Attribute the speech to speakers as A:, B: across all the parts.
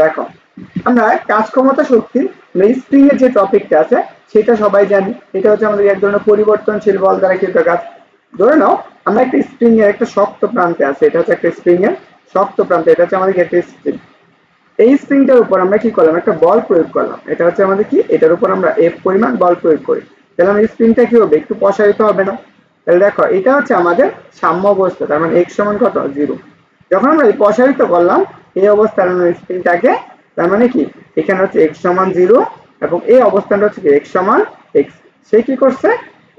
A: দেখো, আমরা কাজ ক্ষমতা শক্তি স্প্রিং এর যে টপিকটা আছে সেটা সবাই জানি। এটা হচ্ছে আমাদের এক ধরনের পরিবর্তনশীল বল দ্বারা কৃত কাজ। ধরে নাও আমরা একটা স্প্রিং এর একটা শক্ত প্রান্তে আছে, এটা হচ্ছে একটা স্প্রিং এর শক্ত প্রান্ত, এটা হচ্ছে আমাদের একটা স্প্রিং। এই স্প্রিংটার উপর আমরা কি করলাম, একটা বল প্রয়োগ করলাম, এটা হচ্ছে আমাদের কি, এটার উপর আমরা এফ পরিমাণ বল প্রয়োগ করি। তাহলে আমাদের স্প্রিংটা কি হবে, একটু প্রসারিত হবে না? তাহলে দেখো, এটা হচ্ছে আমাদের সাম্য অবস্থা, তার মানে এক্স সমান কত, 0। যখন আমরা এই প্রসারিত করলাম এই অবস্থার স্প্রিংটাকে, তার মানে কি, এখানে হচ্ছে এক্স সমান 0 এবং এই অবস্থানটা হচ্ছে কি এক্স সমান এক্স। সে কি করছে,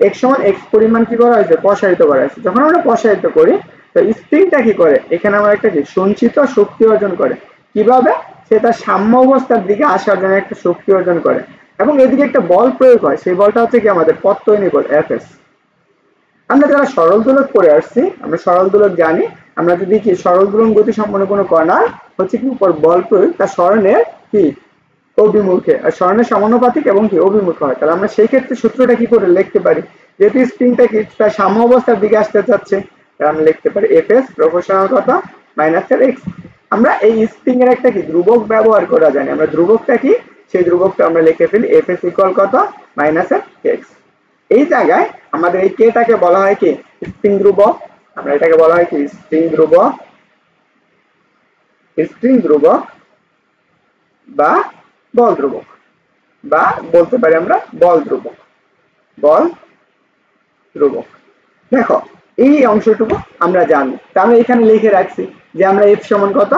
A: এক্স সমান এক্স পরিমাণ কি করা হয়েছে, প্রসারিত করা হয়েছে। যখন আমরা প্রসারিত করি তো স্প্রিংটা কি করে, এখানে আমরা একটা কি সঞ্চিত শক্তি অর্জন করে। কিভাবে, সে তার সাম্য অবস্থার দিকে আসার জন্য একটা শক্তি অর্জন করে এবং এদিকে একটা বল প্রয়োগ হয়, সেই বলটা হচ্ছে কি আমাদের প্রত্যয়নী বল এফএস। আমরা যারা সরল দোলক পড়ে আসছি, আমরা সরল দোলক জানি। আমরা যদি কি সরল দোলন গতি সম্পন্ন কোনো কণার হচ্ছে কি উপর বল প্রয়োগ তার স্মরণের কি অভিমুখে, আর স্মরণের সমানুপাতিক এবং কি অভিমুখ হয়, তাহলে আমরা সেই ক্ষেত্রে সূত্রটা কি করে লিখতে পারি, যেহেতু স্প্রিংটা কি তার সাম্য অবস্থার দিকে আসতে চাচ্ছে, তাহলে আমরা লিখতে পারি এফএস প্রপোর্শনাল কত, মাইনাস এর এক্স। আমরা এই স্প্রিং এর একটা কি ধ্রুবক ব্যবহার করা জানি, আমরা ধ্রুবকটা কি, সেই ধ্রুবকটা আমরা লিখে ফেলি এফএস ইকুয়াল কত, মাইনাস এর এক্স। এই জায়গায় আমাদের এই কেটাকে বলা হয় কি স্প্রিং ধ্রুবক, আমরা এটাকে বলা হয় কি স্প্রিং ধ্রুবক, স্প্রিং ধ্রুবক বা বল ধ্রুবক, বা বলতে পারি আমরা বল ধ্রুবক, বল ধ্রুবক। দেখো, এই অংশটুকু আমরা জানি, তা আমরা এখানে লিখে রাখছি যে আমরা এফ সমান কত,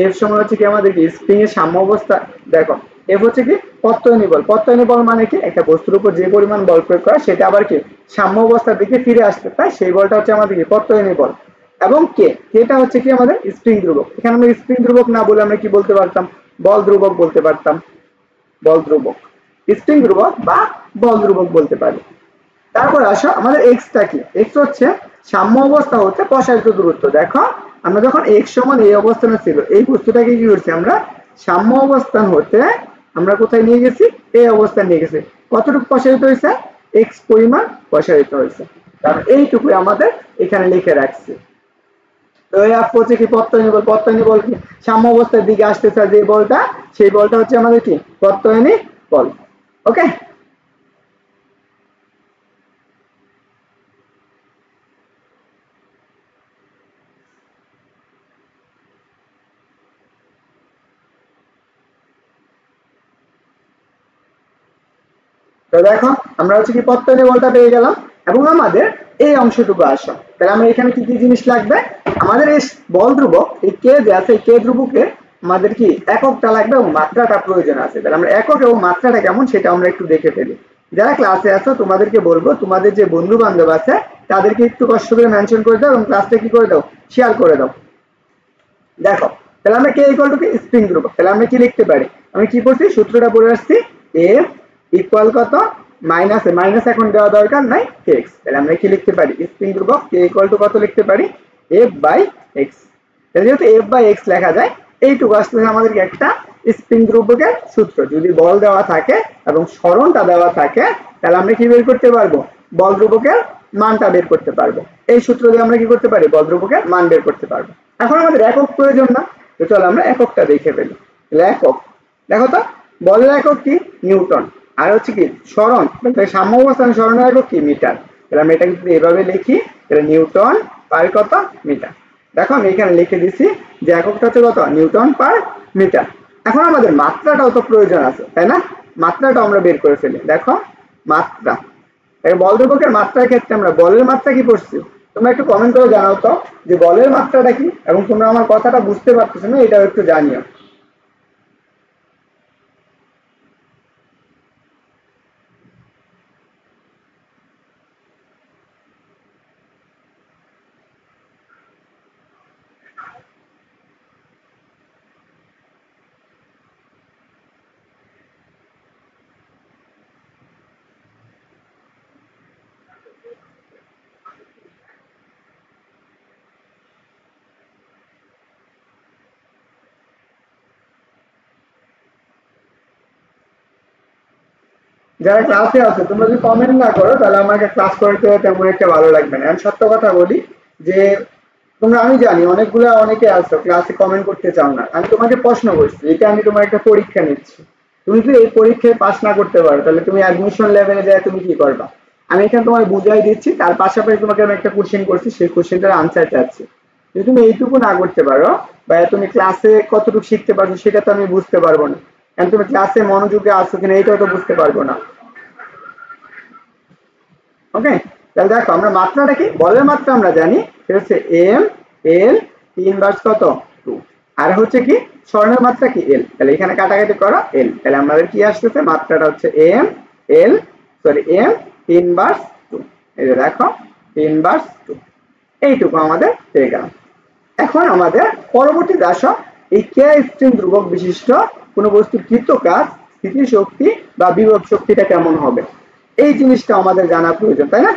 A: এফ সমান হচ্ছে কি আমাদের কি স্প্রিং এর সাম্য অবস্থা। দেখো, এফ হচ্ছে কি প্রত্যয়নী বল, প্রত্যয়নী বল মানে কি একটা বস্তুর উপর যে পরিমাণ বল প্রয়োগ করা সেটা আবার কি সাম্য অবস্থার দিকে ফিরে আসতে, তাই সেই বলটা হচ্ছে আমাদের কি প্রত্যয়নী বল। এবং কে, কেটা হচ্ছে কি আমাদের স্প্রিং ধ্রুবক। এখানে আমরা স্প্রিং ধ্রুবক না বলে আমরা কি বলতে পারতাম, বল ধ্রুবক বলতে পারতাম, বল ধ্রুবক, স্প্রিং ধ্রুবক বা বল ধ্রুবক বলতে পারি। তারপর আসো আমাদের এক্সটা কি, এক্স হচ্ছে সাম্য অবস্থা হতে প্রসারিত দূরত্ব। দেখো, আমরা যখন এক্স সমান এই অবস্থানে ছিল, এই বস্তুটাকে কি করছি আমরা সাম্য অবস্থান হতে আমরা কোথায় নিয়ে গেছি, এই অবস্থায় নিয়ে গেছি। কতটুকু প্রসারিত হয়েছে, এক্স পরিমাণ প্রসারিত হয়েছে, কারণ এইটুকুই আমাদের এখানে লিখে রাখছি। তো এই আপ হচ্ছে কি প্রত্যয়নী বল, প্রত্যয়নী বল কি সাম্য অবস্থার দিকে আসতে চায় যে বলটা, সেই বলটা হচ্ছে আমাদের কি প্রত্যয়নী বল। ওকে, তো দেখো, আমরা হচ্ছে কি প্রত্যয়নী বলটা পেয়ে গেলাম এবং আমাদের এই অংশটুকু আসো, তাহলে আমরা এখানে কি কি জিনিস লাগবে, আমাদের এই বল ধ্রুবক এই কে যে আছে, এই কে ধ্রুবকে আমাদের কি এককটা লাগবে এবং মাত্রাটা প্রয়োজন আছে। তাহলে আমরা একক এবং মাত্রাটা কেমন সেটা আমরা একটু দেখে ফেলি। যারা ক্লাসে আছো তোমাদেরকে বলবো, তোমাদের যে বন্ধু বান্ধব আছে তাদেরকে একটু কষ্ট করে মেনশন করে দাও এবং ক্লাসটা কি করে দাও, শেয়ার করে দাও। দেখো, তাহলে আমরা কে ইকুয়াল টু কি স্প্রিং ধ্রুবক, তাহলে আমরা কি লিখতে পারি, আমি কি করছি সূত্রটা পড়ে আসছি, এফ ইকুয়াল কত, মাইনাস মাইনাস এখন দেওয়া দরকার নাই এক্স। তাহলে আমরা কি লিখতে পারি, স্প্রিং ধ্রুবক কে ইকুয়াল টু কত লিখতে পারি, এফ বাই এক্স। তাহলে যেহেতু এফ বাই এক্স লেখা যায়, এইটুকু আসলে আমাদেরকে একটা স্প্রিং ধ্রুবকের সূত্র, যদি বল দেওয়া থাকে এবং সরণটা দেওয়া থাকে তাহলে আমরা কি বের করতে পারবো, বল ধ্রুবকের মানটা বের করতে পারবো। এই সূত্র দিয়ে আমরা কি করতে পারি, বল ধ্রুবকের মান বের করতে পারবো। এখন আমাদের একক প্রয়োজন না, তো চলো আমরা এককটা দেখে ফেলি। একক, দেখো তো, বলের একক কি নিউটন, আর হচ্ছে কি সরণ, সাম্য অবস্থান সরণের একক কি মিটার। তাহলে আমরা এটা যদি এভাবে লিখি, তাহলে নিউটন পার কত মিটার। দেখো আমি এখানে লিখে দিচ্ছি যে এককটা হচ্ছে কত, নিউটন পার মিটার। এখন আমাদের মাত্রাটাও তো প্রয়োজন আছে, তাই না, মাত্রাটা আমরা বের করে ফেলি। দেখো মাত্রা, বল ধ্রুবকের মাত্রার ক্ষেত্রে আমরা বলের মাত্রা কি পড়ছি, তোমরা একটু কমেন্ট করে জানাও তো যে বলের মাত্রাটা কি, এবং তোমরা আমার কথাটা বুঝতে পারতেছো না এটাও একটু জানিও। যারা ক্লাসে আছো তোমরা যদি কমেন্ট না করো তাহলে আমাকে ক্লাস করতে তেমন একটা ভালো লাগবে না। আমি সত্য কথা বলি যে তোমরা আমি জানি অনেকে আছো ক্লাসে কমেন্ট করতে চাও না, আমি তোমাকে প্রশ্ন করছি, এটা আমি তোমার একটা পরীক্ষা নিচ্ছি, তুমি যদি এই পরীক্ষায় পাস না করতে পারো তাহলে তুমি অ্যাডমিশন লেভেলে যায় তুমি কি করবা? আমি এখানে তোমাকে বুঝাই দিচ্ছি, তার পাশাপাশি তোমাকে আমি একটা কোশ্চেন করছি, সেই কোশ্চেনটার আনসার চাচ্ছি। যদি তুমি এইটুকু না করতে পারো বা তুমি ক্লাসে কতটুকু শিখতে পারছো সেটা তো আমি বুঝতে পারবো না, কারণ তুমি ক্লাসে মনোযোগে আসছো কিনা এটাও তো বুঝতে পারবো না। ওকে, তাহলে দেখো আমরা মাত্রাটা কি, বলের মাত্রা আমরা জানি সেটা হচ্ছে এম এল, ইনভার্স কত 2, আর হচ্ছে কি স্বর্ণের মাত্রা কি এল, তাহলে এখানে কাটাকাটি করো এল, তাহলে আমাদের কি আসতেছে মাত্রাটা হচ্ছে এম এল এম ইনভার্স 2, এই যে দেখো ইনভার্স 2, এইটুকু আমাদের পেয়ে গেল। এখন আমাদের পরবর্তীতে আসো, এই কে স্ট্রিং ধ্রুবক বিশিষ্ট কোনো বস্তুর কৃত কাজ, স্থিতিশক্তি বা বিভব শক্তিটা কেমন হবে, এই জিনিসটা আমাদের জানা প্রয়োজন, তাই না?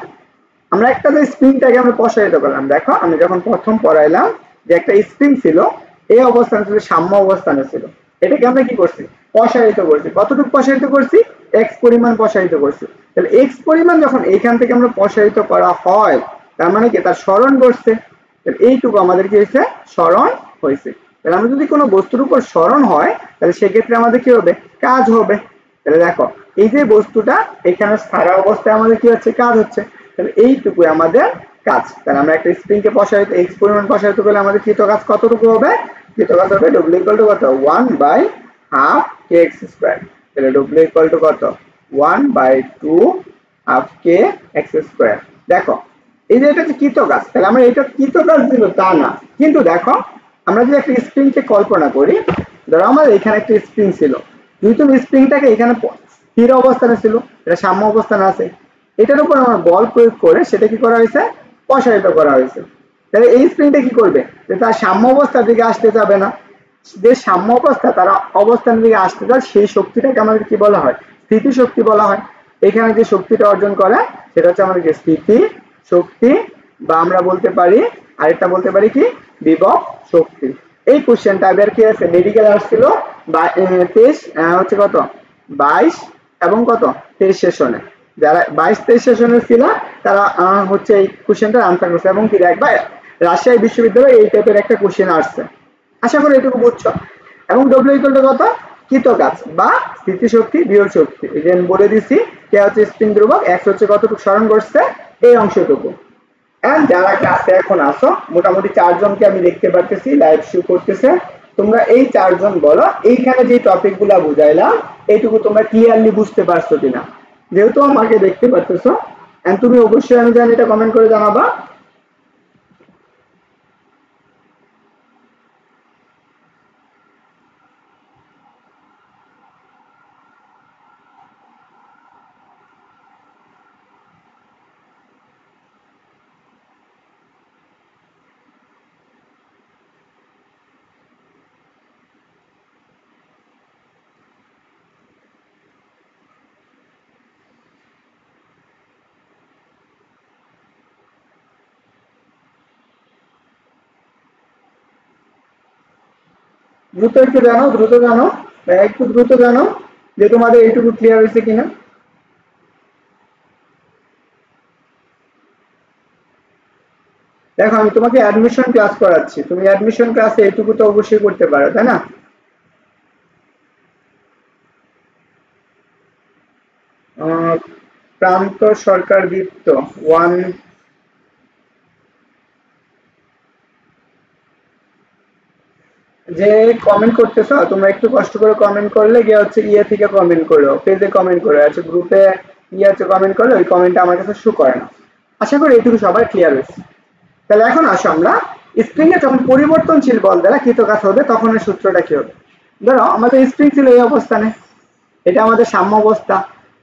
A: আমরা একটা যে স্প্রিংটাকে আমরা প্রসারিত করলাম, দেখো আমি যখন প্রথম পড়াইলাম যে একটা স্প্রিং ছিল এই অবস্থানে ছিল, সাম্য অবস্থানে ছিল, এটাকে আমরা কি করছি প্রসারিত করছি, কতটুকু প্রসারিত করছি এক্স পরিমাণ প্রসারিত করছি, তাহলে এক্স পরিমাণ যখন এইখান থেকে আমরা প্রসারিত করা হয় তার মানে কি তার স্মরণ করছে, তাহলে এইটুকু আমাদের কি হয়েছে স্মরণ হয়েছে। তাহলে আমরা যদি কোনো বস্তুর উপর স্মরণ হয় তাহলে সেক্ষেত্রে আমাদের কি হবে কাজ হবে। তাহলে দেখো এই যে বস্তুটা এখানে সারা অবস্থায় আমাদের কি হচ্ছে কাজ হচ্ছে, তাহলে এইটুকু আমাদের কাজ। তাহলে আমরা একটা স্প্রিংকে প্রসারিত এক্স পরিমাণ প্রসারিত করলে আমাদের কৃত কাজ কতটুকু হবে, কৃত কাজ হবে ডব্লিউ ইকুয়াল টু কত 1/2 কে এক্স স্কয়ার, তাহলে ডব্লিউ ইকুয়াল টু কত 1/2 হাফ কে এক্স স্কয়ার। দেখো এই যে এটা হচ্ছে কৃত কাজ, তাহলে আমরা এটা কৃত কাজ দিল তা না, কিন্তু দেখো আমরা যদি একটা স্প্রিংকে কল্পনা করি, ধরো আমাদের এখানে একটা স্প্রিং ছিল, যদি তুমি স্প্রিংটাকে এখানে স্থির অবস্থানে ছিল, এটা সাম্য অবস্থানে আছে, এটার উপর আমার বল প্রয়োগ করে সেটা কি করা হয়েছে প্রসারিত করা হয়েছে, তাহলে এই স্প্রিংটা কি করবে যে তার সাম্য অবস্থার দিকে আসতে যাবে না, যে সাম্য অবস্থা তার অবস্থানের দিকে আসতে যায় সেই শক্তিটাকে আমাদের কি বলা হয় স্থিতি শক্তি বলা হয়। এখানে যে শক্তিটা অর্জন করে সেটা হচ্ছে আমাদের স্থিতি শক্তি, বা আমরা বলতে পারি আরেকটা বলতে পারি কি বিভব শক্তি। এই কোশ্চেনটা এবার কি আছে মেডিকেল আসছিল 23 হচ্ছে কত 22 এবং কত 23 সেশনে, যারা 22-23 সেশনে ছিল তারা হচ্ছে এই কোশ্চেনটার আনসার করছে, এবং কি দেখবা রাজশাহী বিশ্ববিদ্যালয়ে এই টাইপের একটা কোশ্চেন আসছে, আশা করি এটুকু বুঝছো। এবং ডব্লিউ ইকুয়াল টু কত কৃত কাজ বা স্থিতিশক্তি বিভব শক্তি, এই যে আমি বলে দিছি কে হচ্ছে স্প্রিং ধ্রুবক, এক্স হচ্ছে কতটুকু স্মরণ করছে এই অংশটুকু। এন্ড যারা ক্লাসে এখন আসো মোটামুটি 4 জনকে আমি দেখতে পারতেছি লাইভ শো করতেছে, তোমরা এই 4 জন বলো এইখানে যে টপিকগুলো বুঝাইলাম এইটুকু তোমরা ক্লিয়ারলি বুঝতে পারছো কিনা, যেহেতু আমাকে দেখতে পারতেছো এন্ড তুমি অবশ্যই আমি জানি এটা কমেন্ট করে জানাবা। দ্রুত একটু জানো, দ্রুত জানো, একটু দ্রুত জানো যে তোমাদের এইটুকু ক্লিয়ার হয়েছে কিনা। দেখো আমি তোমাকে অ্যাডমিশন ক্লাস করাচ্ছি, তুমি অ্যাডমিশন ক্লাসে এইটুকু তো অবশ্যই করতে পারো তাই না? প্রান্ত সরকার দীপ্ত 1, যে কমেন্ট করতেছো তোমরা একটু কষ্ট করে কমেন্ট করলে গিয়ে হচ্ছে ইয়ে থেকে কমেন্ট করো, পেজে কমেন্ট করো, আচ্ছা গ্রুপে ইয়ে হচ্ছে কমেন্ট করলে ওই কমেন্টটা আমার কাছে শো করে না। আশা করি এইটুকু সবার ক্লিয়ার হয়েছে। তাহলে এখন আসো আমরা স্প্রিং এ যখন পরিবর্তনশীল বল দ্বারা কৃত কাজ হবে তখন এর সূত্রটা কি হবে। ধরো আমাদের স্প্রিং ছিল এই অবস্থানে, এটা আমাদের সাম্য অবস্থা,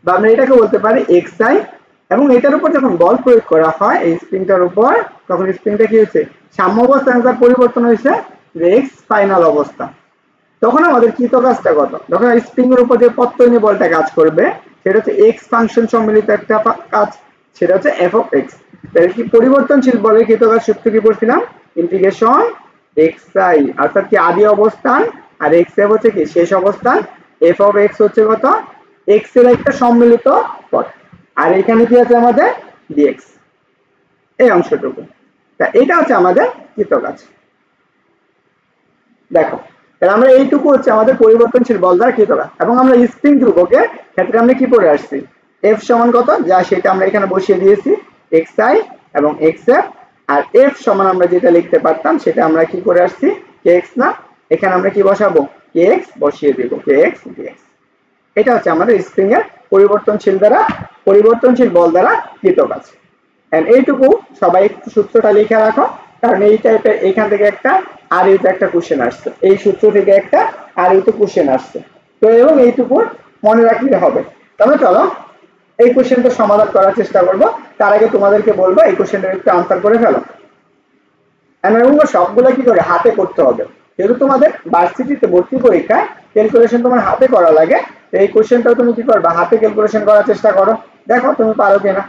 A: বা আমরা এটাকে বলতে পারি এক্স আই, এবং এটার উপর যখন বল প্রয়োগ করা হয় এই স্প্রিংটার উপর তখন স্প্রিংটা কি হয়েছে সাম্য অবস্থানে তার পরিবর্তন হয়েছে যে এক্স ফাইনাল অবস্থা। তখন আমাদের কৃত কাজটা কত, যখন স্প্রিং এর উপর যে প্রত্যয়নী বলটা কাজ করবে সেটা হচ্ছে এক্স ফাংশন সম্মিলিত একটা কাজ, সেটা হচ্ছে এফ অফ এক্স। তাহলে কি পরিবর্তনশীল বলের কৃত কাজ সূত্র কি পড়ছিলাম ইন্টিগ্রেশন এক্স আই অর্থাৎ কি আদি অবস্থান, আর এক্স এফ হচ্ছে কি শেষ অবস্থান, এফ অফ এক্স হচ্ছে কত এক্স এর একটা সম্মিলিত পদ, আর এখানে কি আছে আমাদের ডিএক্স এই অংশটুকু। তা এটা হচ্ছে আমাদের কৃতকাজ। দেখো তাহলে আমরা এইটুকু হচ্ছে আমাদের পরিবর্তনশীল বল দ্বারা কৃতকাজ। এবং আমরা স্প্রিং ধ্রুবকের ক্ষেত্রে আমরা কি পড়ে আসছি, এফ সমান কত, যা সেটা আমরা এখানে বসিয়ে দিয়েছি এক্স আই এবং এক্স এফ। আর এফ সমান আমরা যেটা লিখতে পারতাম সেটা আমরা কি করে আসছি, কে এক্স না, এখানে আমরা কি বসাবো, কে এক্স বসিয়ে দিব, কে এক্স ডিএক্স। এটা হচ্ছে আমাদের স্প্রিং এর পরিবর্তনশীল বল দ্বারা কৃতকাজ। এন্ড এইটুকু সবাই একটু সূত্রটা লিখে রাখো, কারণ এই টাইপের এখান থেকে একটা আর এইটা একটা কোশ্চেন আসছে, এই সূত্র থেকে একটা আর এইটা কোশ্চেন আসছে। তো এবং এইটুকু মনে রাখলে হবে। তাহলে চলো এই কোশ্চেনটা সমাধান করার চেষ্টা করব। তার আগে তোমাদেরকে বলবো এই কোশ্চেনটার একটু আনসার করে ফেলো। এবং সবগুলো কি করে হাতে করতে হবে, যেহেতু তোমাদের ভার্সিটিতে ভর্তি পরীক্ষায় ক্যালকুলেশন তোমার হাতে করা লাগে, তো এই কোশ্চেনটাও তুমি কি করবা, হাতে ক্যালকুলেশন করার চেষ্টা করো, দেখো তুমি পারো কিনা।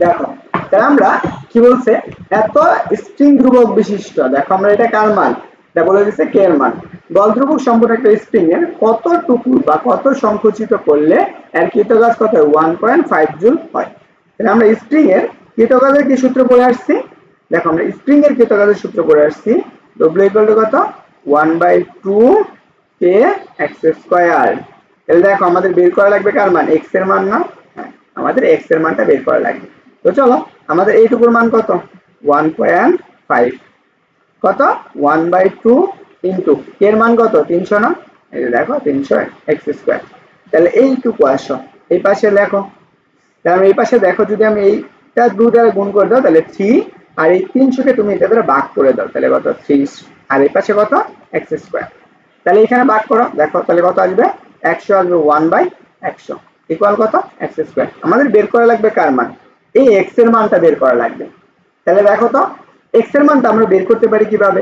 A: দেখো তাহলে আমরা কি বলছে, এত স্ট্রিং ধ্রুবক বিশিষ্ট, দেখো আমরা এটা কার মান, এটা বলে দিচ্ছে কে এর মান, বল ধ্রুবক সম্পূর্ণ একটা স্প্রিং এর কতটুকু বা কত সংকুচিত করলে এর কৃতকাজ কত 1.5 জুল হয়। তাহলে আমরা স্প্রিং এর কৃতকাজের কি সূত্র পড়ে আসছি, দেখো আমরা স্প্রিং এর কৃতকাজের সূত্র পড়ে আসছি, W কত 1/2 কে এক্স স্কয়ার। তাহলে দেখো আমাদের বের করা লাগবে কার মান, এক্স এর মান না, আমাদের এক্স এর মানটা বের করা লাগবে। তো চলো আমাদের এইটুকুর মান কত 1.5, কত 1/2 ইনটু এর মান কত 300 না, এই যে দেখো 300 এক্স স্কয়ার। তাহলে এইটুকু আসো এই পাশে লেখো, তাহলে এই পাশে দেখো যদি আমি এইটা 2 দ্বারা গুণ করে দাও তাহলে 3, আর এই 300 কে তুমি এটা দ্বারা ভাগ করে দাও তাহলে কত 3, আর এই পাশে কত এক্স স্কয়ার। তাহলে এখানে ভাগ করো, দেখো তাহলে কত আসবে 100 আসবে 1/100 ইকুয়াল কত এক্স স্কয়ার। আমাদের বের করা লাগবে কার মান, এই এক্স এর মানটা বের করা লাগবে। তাহলে দেখো তো এক্স এর মানটা আমরা বের করতে পারি কিভাবে,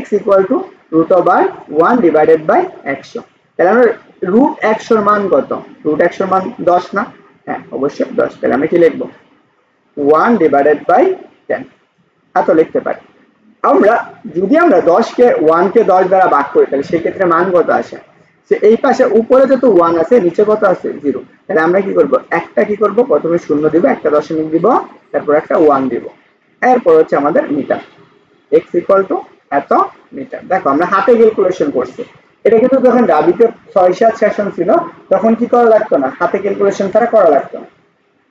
A: x √1 ডিভাইডেড বাই 100। তাহলে আমরা √100 এর মান কত, √100 এর মান 10 না, হ্যাঁ অবশ্যই 10। তাহলে আমরা কি লিখব 1 ডিভাইডেড বাই 10, এত লিখতে পারি। আমরা যদি আমরা 10 কে 1 কে 10 দ্বারা ভাগ করি তাহলে সেই ক্ষেত্রে মান কত আসে, যে এই পাশে উপরে যত 1 আছে নিচে কত আছে 0। তাহলে আমরা কি করব, একটা কি করব প্রথমে 0 দিব, একটা দশমিক দিব, তারপর একটা 1 দিব, এরপর হচ্ছে আমাদের মিটার, x এত মিটার। দেখো আমরা হাতে ক্যালকুলেশন করছি, এটা কিন্তু যখন ডাবিতে 6-7 সেশন ছিল তখন কি করা লাগতো না, হাতে ক্যালকুলেশন ছাড়া করা লাগতো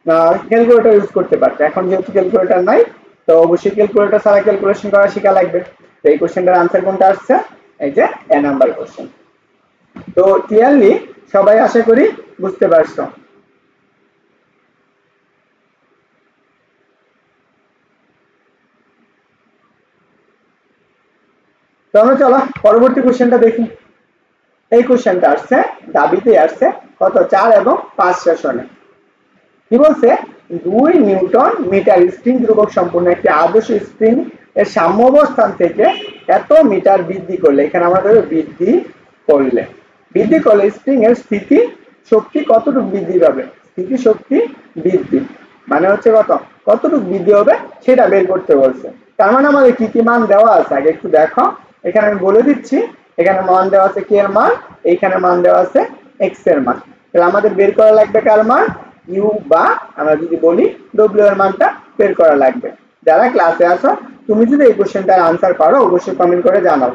A: না, ক্যালকুলেটর ইউজ করতে পারতো। এখন যেহেতু ক্যালকুলেটর নাই তো অবশ্যই ক্যালকুলেটর ছাড়া ক্যালকুলেশন করা শেখা লাগবে। তো এই কোশ্চেনটার আনসার কোনটা আসছে, এই যে এ নাম্বার কোশ্চেন। তো ক্লিয়ারলি সবাই আশা করি বুঝতে পারছো। তো আমরা চলো পরবর্তী কোশ্চেনটা দেখি। এই কোশ্চেনটা আসছে দাবিতে আসছে কত 4 এবং 5 সেশনে। কি বলছে, 2 নিউটন মিটার স্প্রিং ধ্রুবক সম্পূর্ণ একটি আদর্শ স্প্রিং এর সাম্য অবস্থান থেকে এত মিটার বৃদ্ধি করলে, এখানে আমরা ধরো বৃদ্ধি করলে স্প্রিং এর স্থিতি শক্তি কতটুকু বৃদ্ধি পাবে, স্থিতি শক্তি বৃদ্ধি মানে হচ্ছে কতটুকু বৃদ্ধি হবে সেটা বের করতে বলছে। তার মানে আমাদের কি কি মান দেওয়া আছে আগে একটু দেখো, এখানে আমি বলে দিচ্ছি। এখানে মান দেওয়া আছে কে এর মান, এইখানে মান দেওয়া আছে এক্স এর মান। তাহলে আমাদের বের করা লাগবে কার মান, ইউ বা আমরা যদি বলি ডব্লিউ এর মানটা বের করা লাগবে। যারা ক্লাসে আসো তুমি যদি এই কোশ্চেনটার আনসার পারো অবশ্যই কমেন্ট করে জানাও।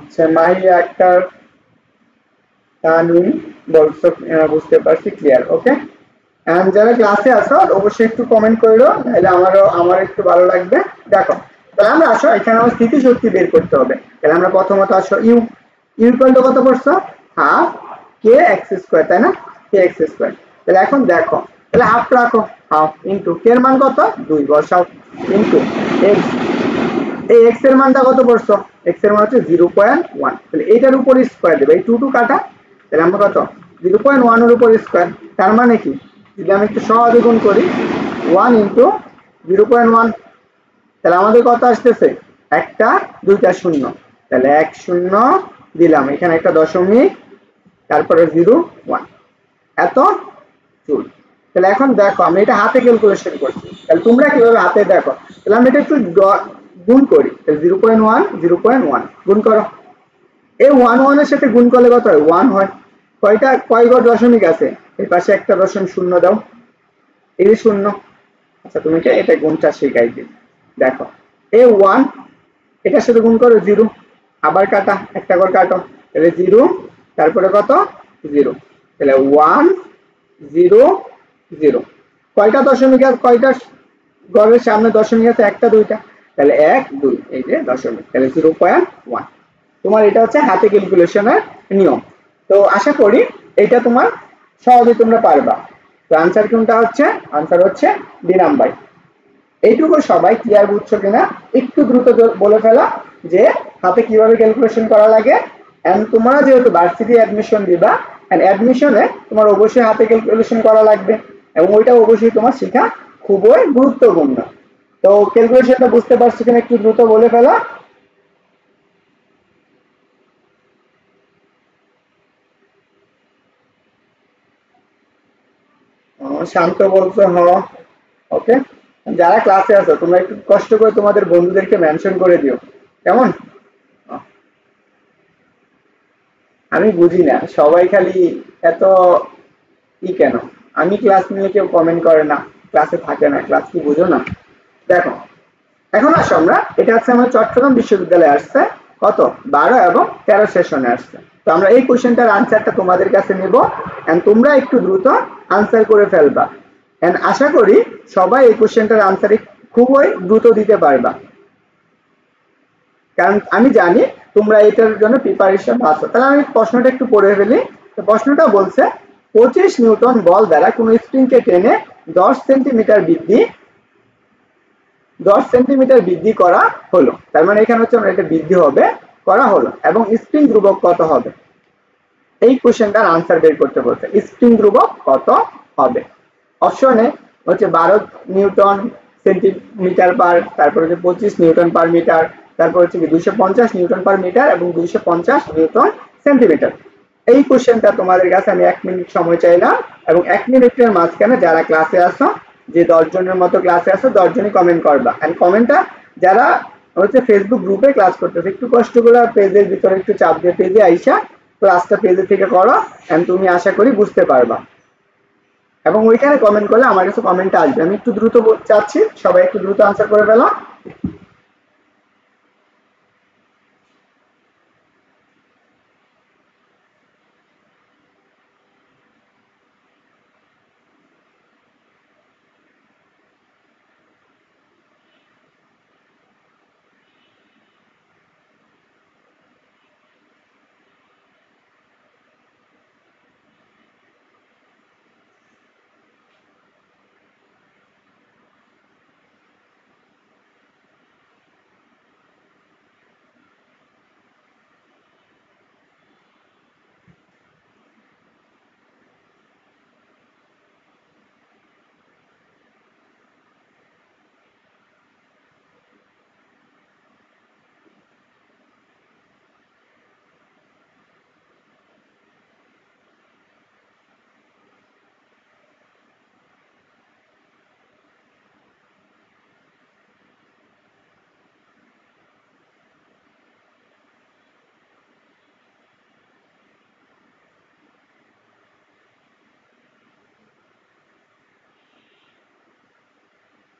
A: আচ্ছা মাহি আক্তার তানভীর বলছো, বুঝতে পারছি, ক্লিয়ার, ওকে। এন্ড যারা ক্লাসে আসো অবশ্যই একটু কমেন্ট করো, তাহলে আমার একটু ভালো লাগবে। দেখো তাহলে আমরা আসো এখানে আমার স্থিতিশক্তি বের করতে হবে। তাহলে আমরা প্রথমত আসো ইউ ইকুয়াল টু কত পড়ছো, হাফ কে এক্স স্কয়ার, তাই না, কে এক্স স্কয়ার। তাহলে এখন দেখো, তাহলে হাফ রাখো, হাফ ইনটু কে এর মান কত 2 বসাও, ইনটু এক্স, এই এক্স এর মানটা কত পড়ছো, এক্স এর মান হচ্ছে 0.1, তাহলে এটার উপর স্কয়ার দেবে, এই 2 কাটা, তাহলে আমরা কত 0.1 এর উপর স্কয়ার, তার মানে কি যদি আমি একটু সহজে গুণ করি 1 ইনটু 0.1, তাহলে আমাদের কত আসতেছে একটা দুইটা শূন্য, তাহলে 1 শূন্য দিলাম, এখানে একটা দশমিক, তারপরে 0.1 এত জুল। তাহলে এখন দেখো আমি এটা হাতে ক্যালকুলেশন করছি, তাহলে তোমরা কিভাবে হাতে দেখো, তাহলে আমি এটা একটু গুণ করি, তাহলে 0.1 গুণ করো, এই 1 এর সাথে গুণ করলে কত হয় 1 হয়, কয় ঘর দশমিক আছে, এই পাশে একটা দশমিক শূন্য দাও, এই যে শূন্য। আচ্ছা তুমি এটা গুণটা শিখাই দিই, দেখো এই 1 এটার সাথে গুণ করো 0, আবার কাটা, একটা ঘর কাটো, তাহলে 0, তারপরে কত 0, তাহলে 1 0 0, কয়টা দশমিক আছে, কয়টা ঘরের সামনে দশমিক আছে, একটা দুইটা, তাহলে 1 2, এই যে দশমিক, তাহলে 0.1। তোমার এটা হচ্ছে হাতে ক্যালকুলেশনের নিয়ম। তো আশা করি এটা তোমার সহজে তোমরা পারবা। তো আনসার কোনটা হচ্ছে, আনসার হচ্ছে বি নাম্বার। এইটুকু সবাই ক্লিয়ার বুঝছো কিনা একটু দ্রুত বলে ফেলা যে হাতে কিভাবে ক্যালকুলেশন করা লাগে। এন্ড তোমরা যেহেতু ভার্সিটি অ্যাডমিশন দিবা, এন্ড অ্যাডমিশনে তোমার অবশ্যই হাতে ক্যালকুলেশন করা লাগবে এবং ওইটা অবশ্যই তোমার শেখা খুবই গুরুত্বপূর্ণ। তো ক্যালকুলেশনটা বুঝতে পারছো কিনা একটু দ্রুত বলে ফেলা। শান্ত বলছো হ, ওকে। যারা ক্লাসে আছো তোমরা একটু কষ্ট করে তোমাদের বন্ধুদেরকে মেনশন করে দিও, কেমন। আমি বুঝি না সবাই খালি এত কেন, আমি ক্লাস নিয়ে কেউ কমেন্ট করে না, ক্লাসে থাকে না, ক্লাস কি বুঝো না। দেখো এখন আসো আমরা, এটা হচ্ছে আমার চট্টগ্রাম বিশ্ববিদ্যালয়ে আসছে কত 12 এবং 13 সেশনে আসছে। তো আমরা এই কোশ্চেনটার আনসারটা তোমাদের কাছে নিব এন্ড তোমরা একটু দ্রুত আনসার করে ফেলবা। এন্ড আশা করি সবাই এই কোশ্চেনটার আনসার খুবই দ্রুত দিতে পারবা, কারণ আমি জানি তোমরা এটার জন্য প্রিপারেশন আছো। তাহলে আমি প্রশ্নটা একটু পড়ে ফেলি। তো প্রশ্নটা বলছে 25 নিউটন বল দ্বারা কোন স্প্রিংকে টেনে 10 সেন্টিমিটার বৃদ্ধি করা হলো, তার মানে এখানে হচ্ছে আমরা এটা বৃদ্ধি হবে করা হলো, এবং স্প্রিং ধ্রুবক কত হবে, এই কোশ্চেনটার আনসার বের করতে বলছে। স্প্রিং ধ্রুবক কত হবে, অপশনে হচ্ছে 12 নিউটন সেন্টিমিটার পার, তারপর হচ্ছে 25 নিউটন পার মিটার, তারপর হচ্ছে 250 নিউটন পার মিটার এবং 250 নিউটন সেন্টিমিটার। এই কোশ্চেনটা তোমাদের কাছে আমি 1 মিনিট সময় চাইলাম, এবং 1 মিনিটের মাঝখানে যারা ক্লাসে আসো, যে 10 জনের মতো ক্লাসে আসো 10 জনই কমেন্ট করবা। এন্ড কমেন্টটা যারা হচ্ছে ফেসবুক গ্রুপে ক্লাস করতেছে একটু কষ্ট করে পেজের ভিতরে একটু চাপ দিয়ে পেজে আইসা ক্লাসটা পেজে থেকে করো, এন্ড তুমি আশা করি বুঝতে পারবা। এবং ওইখানে কমেন্ট করলে আমার কাছে কমেন্টটা আসবে। আমি একটু দ্রুত চাচ্ছি, সবাই একটু দ্রুত আনসার করে ফেলো।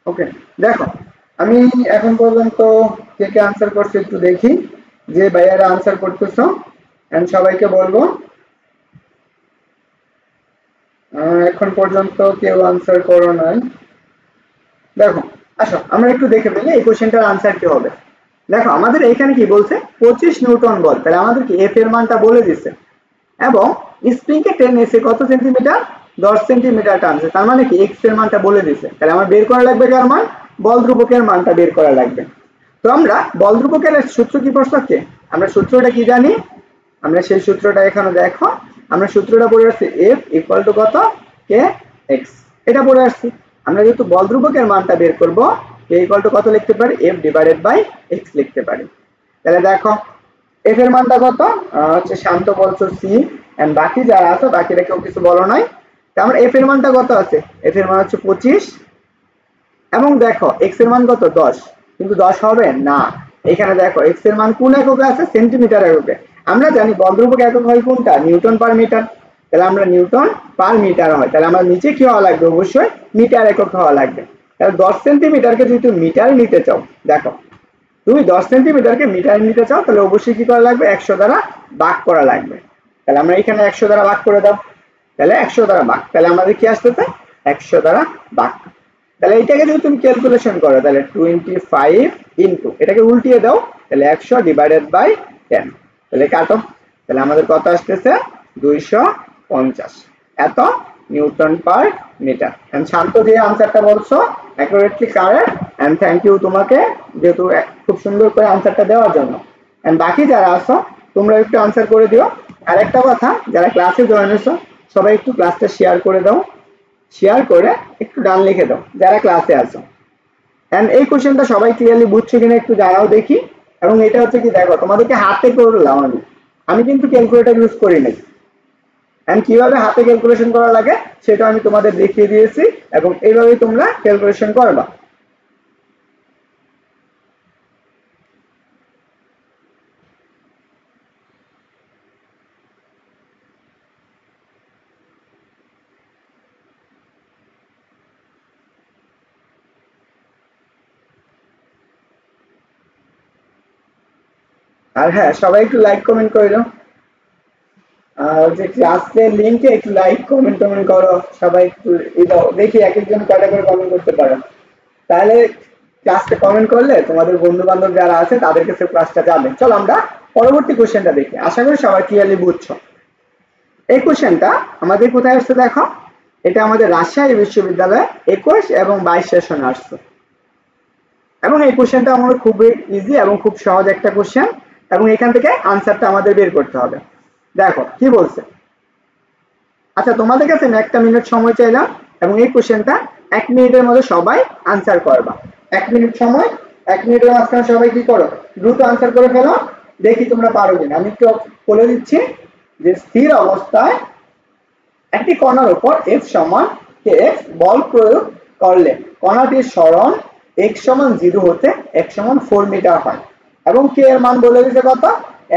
A: ওকে, দেখো আমি এখন পর্যন্ত কে কে আনসার করছে একটু দেখি। যে ভাইয়ারা আনসার করতেছো এন্ড সবাইকে বলবো এখন পর্যন্ত কেউ আনসার করো নাই। দেখো আসো আমরা একটু দেখে ফেলি এই কোশ্চেনটার আনসার কি হবে। দেখো আমাদের এখানে কি বলছে 25 নিউটন বল, তাহলে আমাদের কি এফ এর মানটা বলে দিচ্ছে এবং স্প্রিং কে টেনেছে কত সেন্টিমিটার 10 সেন্টিমিটার টানছে, তার মানে কি এক্স এর মানটা বলে দিচ্ছে। তাহলে আমার বের করা লাগবে কার মান, বল ধ্রুবকের মানটা বের করা লাগবে। তো আমরা বল ধ্রুবকের সূত্র কি পড়ছো কে, আমরা সূত্রটা কি জানি, আমরা সেই সূত্রটা এখানে দেখো, আমরা সূত্রটা পড়ে আসছি এফ ইকুয়াল টু কত কে এক্স, এটা পড়ে আসছি। আমরা যেহেতু বল ধ্রুবকের মানটা বের করব কে ইকুয়াল টু কত লিখতে পারি এফ ডিভাইডেড বাই এক্স লিখতে পারি। তাহলে দেখো এফ এর মানটা কত হচ্ছে শান্ত বলছো সি এন্ড বাকি যারা আছে বাকিরা কেউ কিছু বলো নাই। তাহলে আমরা এফ এর মানটা কত আছে, এফ এর মান হচ্ছে 25 এবং দেখো এক্স এর মান কত 10, কিন্তু 10 হবে না, এখানে দেখো এক্স এর মান কোন এককে আছে সেন্টিমিটার এককে। আমরা জানি বল ধ্রুবক একক হয় কোনটা নিউটন পার মিটার, তাহলে আমরা নিউটন পার মিটার হয়, তাহলে আমরা নিচে কি হওয়া লাগবে অবশ্যই মিটার একক হওয়া লাগবে। তাহলে 10 সেন্টিমিটারকে যদি তুমি মিটার নিতে চাও, দেখো তুমি 10 সেন্টিমিটারকে মিটার নিতে চাও তাহলে অবশ্যই কি করা লাগবে 100 দ্বারা ভাগ করা লাগবে। তাহলে আমরা এখানে 100 দ্বারা ভাগ করে দাও, তাহলে 100 দ্বারা ভাগ, তাহলে আমাদের কি আসতেছে 100 দ্বারা ভাগ। তাহলে এটাকে যদি তুমি ক্যালকুলেশন করো তাহলে 25 ইনটু এটাকে উল্টিয়ে দাও, তাহলে 100 ডিভাইডেড বাই 10, তাহলে কাটো, তাহলে আমাদের কত আসতেছে 250 এত newton per metre. And Shanto যে আনসারটা বলছো accurately correct and thank you তোমাকে যেহেতু খুব সুন্দর করে আনসারটা দেওয়ার জন্য। এন্ড বাকি যারা আছো তোমরা একটু আনসার করে দিও। আর একটা কথা, যারা ক্লাসে জয়েন হয়েছো সবাই একটু ক্লাসটা শেয়ার করে দাও, শেয়ার করে একটু ডান লিখে দাও যারা ক্লাসে আছো। এন্ড এই কোশ্চেনটা সবাই ক্লিয়ারলি বুঝছো কিনা একটু জানাও দেখি। এবং এটা হচ্ছে কি দেখো তোমাদেরকে হাতে করলাম আমি কিন্তু ক্যালকুলেটর ইউজ করি নাই, এন্ড কিভাবে হাতে ক্যালকুলেশন করা লাগে সেটা আমি তোমাদের দেখিয়ে দিয়েছি এবং এইভাবেই তোমরা ক্যালকুলেশন করবা। আর হ্যাঁ সবাই একটু লাইক কমেন্ট করে দাও, আর যে ক্লাসের লিংকে একটু লাইক কমেন্ট টমেন্ট করো সবাই একটু দাও, দেখি এক একজন কয়টা করে কমেন্ট করতে পারো, তাহলে ক্লাসটা কমেন্ট করলে তোমাদের বন্ধু বান্ধব যারা আছে তাদের কাছে ক্লাসটা যাবে। চলো আমরা পরবর্তী কোশ্চেনটা দেখি, আশা করি সবাই ক্লিয়ারলি বুঝছো। এই কোশ্চেনটা আমাদের কোথায় আসছে দেখো, এটা আমাদের রাজশাহী বিশ্ববিদ্যালয়ে 21 এবং 22 সেশনে আসছে এবং এই কোশ্চেনটা আমাদের খুবই ইজি এবং খুব সহজ একটা কোশ্চেন এবং এখান থেকে আনসারটা আমাদের বের করতে হবে। দেখো কি বলছে, আচ্ছা তোমাদের কাছে আমি 1 মিনিট সময় চাইলাম এবং এই কোশ্চেনটা 1 মিনিটের মধ্যে সবাই আনসার করবা। 1 মিনিট সময়, 1 মিনিটের মাঝখানে সবাই কি করো দ্রুত আনসার করে ফেলো, দেখি তোমরা পারো কিনা। আমি একটু বলে দিচ্ছি যে স্থির অবস্থায় একটি কণার উপর f সমান kx বল প্রয়োগ করলে কণাটির সরণ x সমান 0 হতে x সমান 4 মিটার হয় এবং k এর মান বলে দিয়েছে কত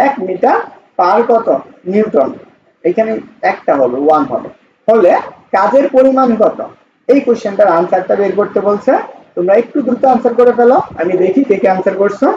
A: 1 মিটার পার কত নিউটন, এখানে একটা হবে 1 হবে, হলে কাজের পরিমাণ কত। এই কোশ্চেনটার আনসারটা বের করতে বলছে, তোমরা একটু দ্রুত আনসার করে ফেলো, আমি দেখি কে কে আনসার করছো।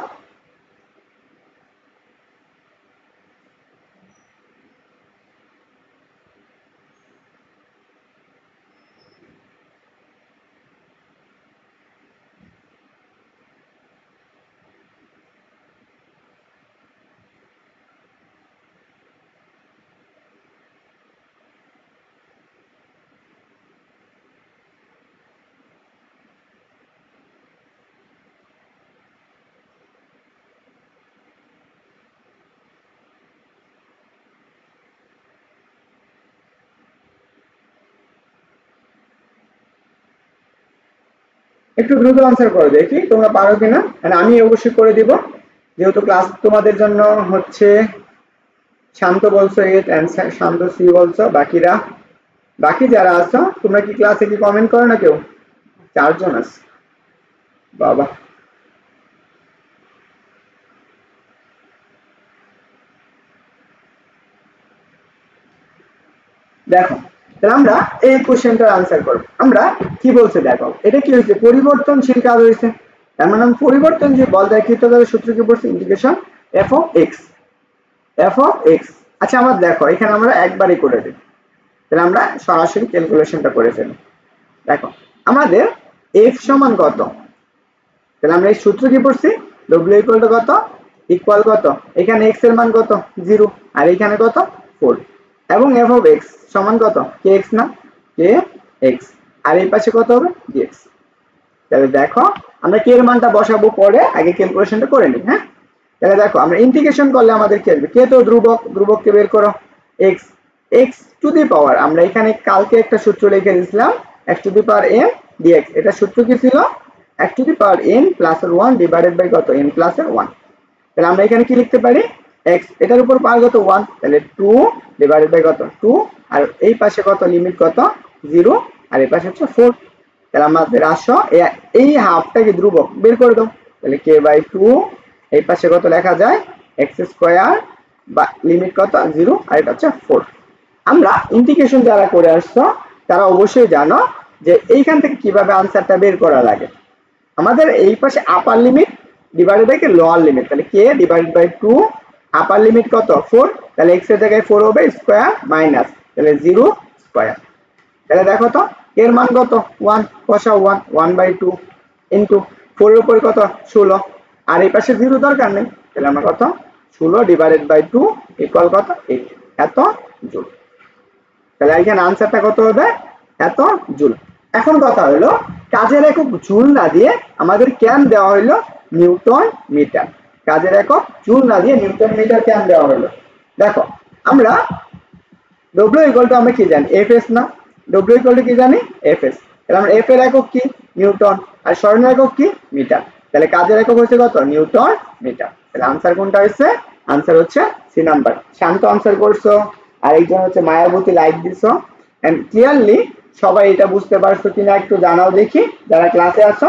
A: একটু দ্রুত আনসার করো দেখি তোমরা পারো কিনা, আমি অবশ্যই করে দিব যেহেতু ক্লাস তোমাদের জন্য হচ্ছে। শান্ত বলছো এ শান্ত সি বলছো, বাকিরা বাকি যারা আছো তোমরা কি ক্লাসে কি কমেন্ট করো না কেউ, 4 জন আছে বাবা। দেখো তাহলে আমরা এই কোশ্চেনটার আনসার করব। আমরা কি বলছে দেখো এটা কি হয়েছে পরিবর্তনশীল কাজ হয়েছে, তার মানে পরিবর্তনশীল বল দ্বারা কৃত কাজের সূত্র কি পড়ছে integration F of x, F of x. আচ্ছা আমরা দেখো এখানে আমরা একবারই করে দিই, তাহলে আমরা সরাসরি ক্যালকুলেশনটা করে ফেলি। দেখো আমাদের এফ সমান কত, তাহলে আমরা এই সূত্র কি পড়ছি, ডব্লিউ ইকুয়াল টু কত, ইকুয়াল কত, এখানে এক্স এর মান কত 0 আর এখানে কত 4, এবং এফ অফ এক্স সমান কত কে এক্স না, কে এক্স, আর এই পাশে কত হবে ডিএক্স। তাহলে দেখো আমরা কে এর মানটা বসাবো পরে, আগে ক্যালকুলেশনটা করে নিই। হ্যাঁ, তাহলে দেখো আমরা ইন্টিগ্রেশন করলে আমাদের কি আসবে, কে তো ধ্রুবক, ধ্রুবককে বের করো x, x to the power, আমরা এখানে কালকে একটা সূত্র লিখে দিয়েছিলাম x to the power n d x, এটা সূত্র কি ছিল x to the power n plus 1 divided by কত n plus 1। তাহলে আমরা এখানে কি লিখতে পারি x, এটার উপর পাওয়ার কত 1, তাহলে 2 divided by কত 2, আর এই পাশে কত লিমিট কত 0 আর এই পাশে হচ্ছে 4। তাহলে আমাদের আসো এই হাফটাকে ধ্রুবক বের করে দাও, তাহলে k by 2, এই পাশে কত লেখা যায় x স্কয়ার বা লিমিট কত 0 আর এটা হচ্ছে 4। আমরা ইন্টিগ্রেশন যারা করে আসছো তারা অবশ্যই জানো যে এইখান থেকে কিভাবে আনসারটা বের করা লাগে। আমাদের এই পাশে upper limit divided by lower limit, তাহলে k divided by 2, upper limit কত 4, তাহলে x এর জায়গায় 4 হবে স্কয়ার মাইনাস, তাহলে 0 স্কয়ার। তাহলে দেখো তো এর মান কত 1, বসাও 1, 1/2 ইনটু 4 এর উপর কত 16, আর এই পাশে 0 দরকার নেই, তাহলে আমরা কত 16 ডিভাইডেড বাই 2 ইকুয়াল কত 8, এত জুল। তাহলে এখানে আনসারটা কত হবে এত জুল। এখন কথা হলো কাজের একক জুল না দিয়ে আমাদের কেন দেওয়া হলো নিউটন মিটার, কাজের একক জুল না দিয়ে নিউটন মিটার কেন দেওয়া হলো। দেখো আমরা ডব্লিউ ইকুয়াল টু আমরা কি জানি এফএস না, ডব্লিউ ইকুয়াল টু কি জানি এফএস, তাহলে আমরা এফ এর একক কি নিউটন আর সরণের একক কি মিটার, তাহলে কাজের একক হচ্ছে কত নিউটন মিটার। তাহলে আনসার কোনটা হচ্ছে, আনসার হচ্ছে সি নাম্বার। শান্ত আনসার করছো, আর একজন হচ্ছে মায়াবতী লাইক দিছো, এন্ড ক্লিয়ারলি সবাই এটা বুঝতে পারছো কিনা একটু জানাও দেখি যারা ক্লাসে আছো।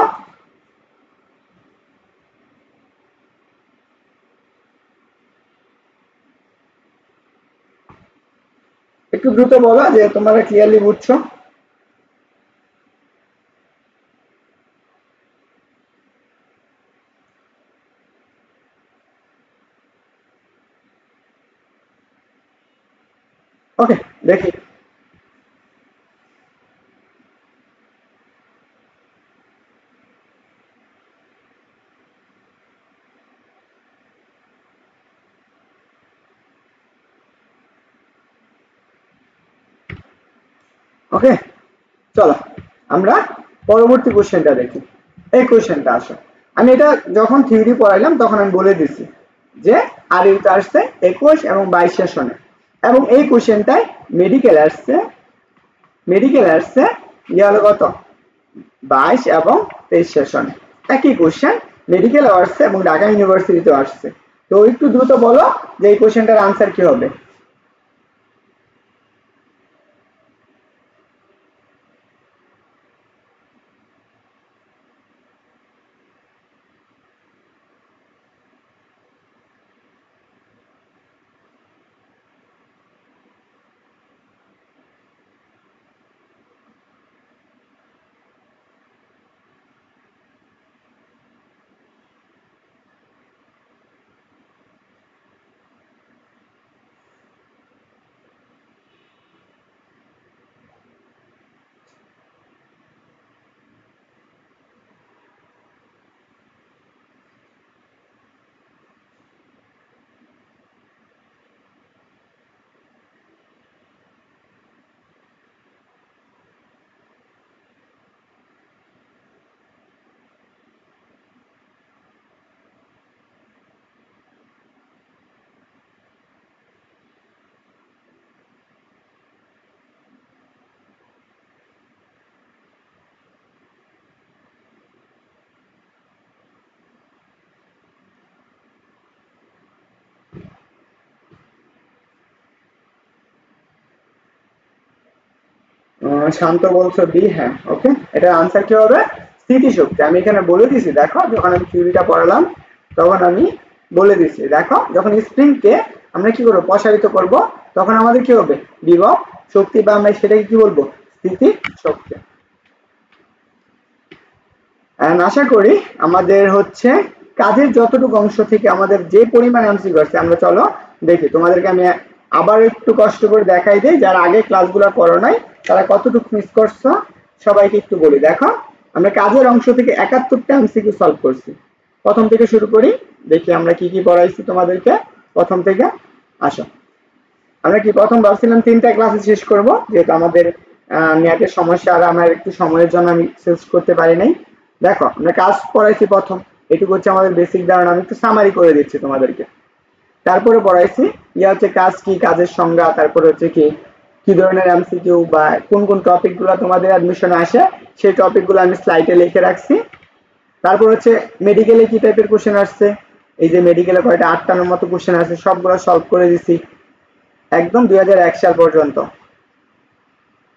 A: একটু দ্রুত বলো যে তোমরা ক্লিয়ারলি বুঝছো। ওকে দেখি ওকে চলো আমরা পরবর্তী কোশ্চেনটা দেখি। এই কোশ্চেনটা আসো, আমি এটা যখন থিওরি পড়াইলাম তখন আমি বলে দিছি যে আর ইউতে আসছে 21 এবং 22 সেশনে, এবং এই কোশ্চেনটাই মেডিকেল আসছে, মেডিকেল আসছে ইয়ে হলো কত 22 এবং 23 সেশনে। একই কোশ্চেন মেডিকেল আসছে এবং ঢাকা ইউনিভার্সিটিতে আসছে। তো একটু দ্রুত বলো যে এই কোশ্চেনটার আনসার কি হবে। শান্ত বলছো বি, হ্যাঁ ওকে, এটা আনসার কি হবে স্থিতিশক্তি। আমি এখানে বলে দিছি দেখো, যখন আমি থিওরিটা পড়ালাম তখন আমি বলে দিছি দেখো, যখন স্প্রিংকে আমরা কি করব প্রসারিত করব তখন আমাদের কি হবে বিভব শক্তি, বা আমরা সেটাকে কি বলবো স্থিতিশক্তি। আশা করি আমাদের হচ্ছে কাজের যতটুকু অংশ থেকে আমাদের যে পরিমাণ এমসিকিউ আছে আমরা চলো দেখি। তোমাদেরকে আমি আবার একটু কষ্ট করে দেখাই দিই, যারা আগে ক্লাসগুলো করো নাই তারা কতটুকু মিস করছো সবাইকে একটু বলি। দেখো আমরা কাজের অংশ থেকে 71টা এমসিকিউ সলভ করছি। প্রথম থেকে শুরু করি, দেখি আমরা কি কি পড়াইছি তোমাদেরকে প্রথম থেকে। আসো, আমরা কি প্রথম ভাবছিলাম 3টা ক্লাসে শেষ করব, যেহেতু আমাদের নেটের সমস্যা আর আমার একটু সময়ের জন্য আমি শেষ করতে পারি নাই। দেখো আমরা কাজ পড়াইছি প্রথম, এটুকু হচ্ছে আমাদের বেসিক ধারণা, আমি একটু সামারি করে দিচ্ছি তোমাদেরকে। তারপরে পড়াইছি হচ্ছে কাজ কি, কাজের সংজ্ঞা, তারপরে হচ্ছে কি কি ধরনের এমসিকিউ বা কোন কোন টপিকগুলো তোমাদের অ্যাডমিশনে আসে সেই টপিকগুলো আমি স্লাইডে লিখে রাখছি। তারপর হচ্ছে মেডিকেলে কি টাইপের কোশ্চেন আসছে, এই যে মেডিকেলে কয়টা 8টার মতো কোশ্চেন আছে সবগুলো সলভ করে দিছি একদম 2001 সাল পর্যন্ত।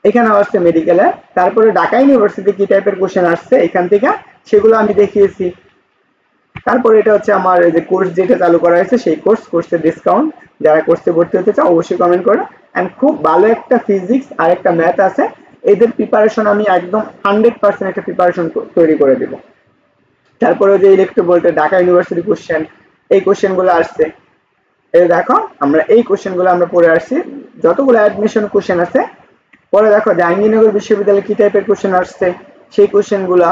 A: এখানে আসছে মেডিকেলে। তারপরে ঢাকা ইউনিভার্সিটি কি টাইপের কোশ্চেন আসছে এখান থেকে সেগুলো আমি দেখিয়েছি। তারপরে এটা হচ্ছে আমার এই যে কোর্স যেটা চালু করা হয়েছে সেই কোর্সের ডিসকাউন্ট, যারা কোর্সে ভর্তি হতে চাও অবশ্যই কমেন্ট করো। এন্ড খুব ভালো একটা ফিজিক্স আর একটা ম্যাথ আছে, এদের প্রিপারেশন আমি একদম 100% একটা প্রিপারেশন তৈরি করে দেব। তারপরে যে ইলেকট্রোভোল্টের ঢাকা ইউনিভার্সিটি কোশ্চেন, এই কোশ্চেনগুলো আসছে। এই দেখো আমরা এই কোশ্চেনগুলো আমরা পড়ে আসছি, যতগুলো অ্যাডমিশন কোশ্চেন আছে। পরে দেখো জাহাঙ্গীরনগর বিশ্ববিদ্যালয়ে কি টাইপের কোশ্চেন আসছে সেই কোশ্চেনগুলা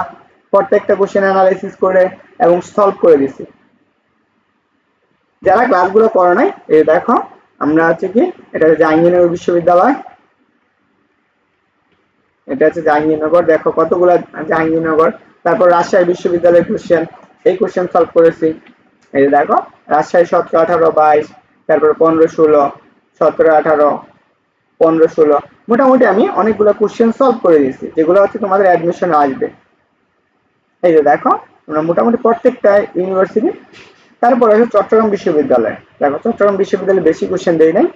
A: প্রত্যেকটা কোশ্চেন অ্যানালাইসিস করে এবং সলভ করে দিছি। যারা ক্লাসগুলো করো নাই এই দেখো আমরা হচ্ছে কি এটা জাহাঙ্গীরনগর বিশ্ববিদ্যালয়, এটা হচ্ছে জাহাঙ্গীরনগর, দেখো কতগুলো জাহাঙ্গীরনগর। তারপর রাজশাহী বিশ্ববিদ্যালয়ের কোশ্চেন, এই কোশ্চেন সলভ করেছি। এই দেখো রাজশাহী 17, 18, 22, তারপর 15, 16, 17, 18, 15, 16, মোটামুটি আমি অনেকগুলো কোশ্চেন সলভ করে দিয়েছি যেগুলো হচ্ছে তোমাদের অ্যাডমিশনে আসবে। এই যে দেখো আমরা মোটামুটি প্রত্যেকটা ইউনিভার্সিটি। তারপরে হচ্ছে চট্টগ্রাম বিশ্ববিদ্যালয়, দেখো চট্টগ্রাম বিশ্ববিদ্যালয়ে বেশি কোশ্চেন দেই নাই।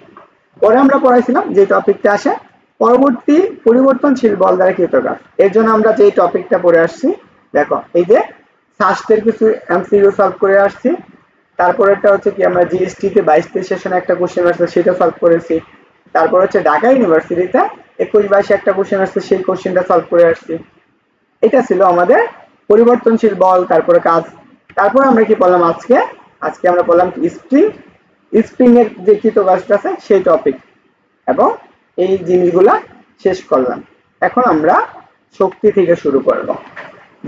A: পরে আমরা পড়াইছিলাম যে টপিকটা আসে পরবর্তী পরিবর্তনশীল বল দ্বারা কৃত কাজ, এর জন্য আমরা যে টপিকটা পড়ে আসছি দেখো এই যে শাস্ত্রের কিছু এমসিকিউ সলভ করে আসছি। তারপরেরটা হচ্ছে কি আমরা জিএসটি তে 22-23 সেশনে একটা কোশ্চেন আসছে সেটা সলভ করেছি। তারপর হচ্ছে ঢাকা ইউনিভার্সিটিতে 21-22 একটা কোশ্চেন আসছে সেই কোশ্চেনটা সলভ করে আসছি। এটা ছিল আমাদের পরিবর্তনশীল বল তারপরে কাজ। তারপর আমরা কি বললাম আজকে আমরা বললাম স্প্রিং এর যে কৃত কাজটা আছে সেই টপিক এবং এই জিনিসগুলা শেষ করলাম। এখন আমরা শক্তি থেকে শুরু করব।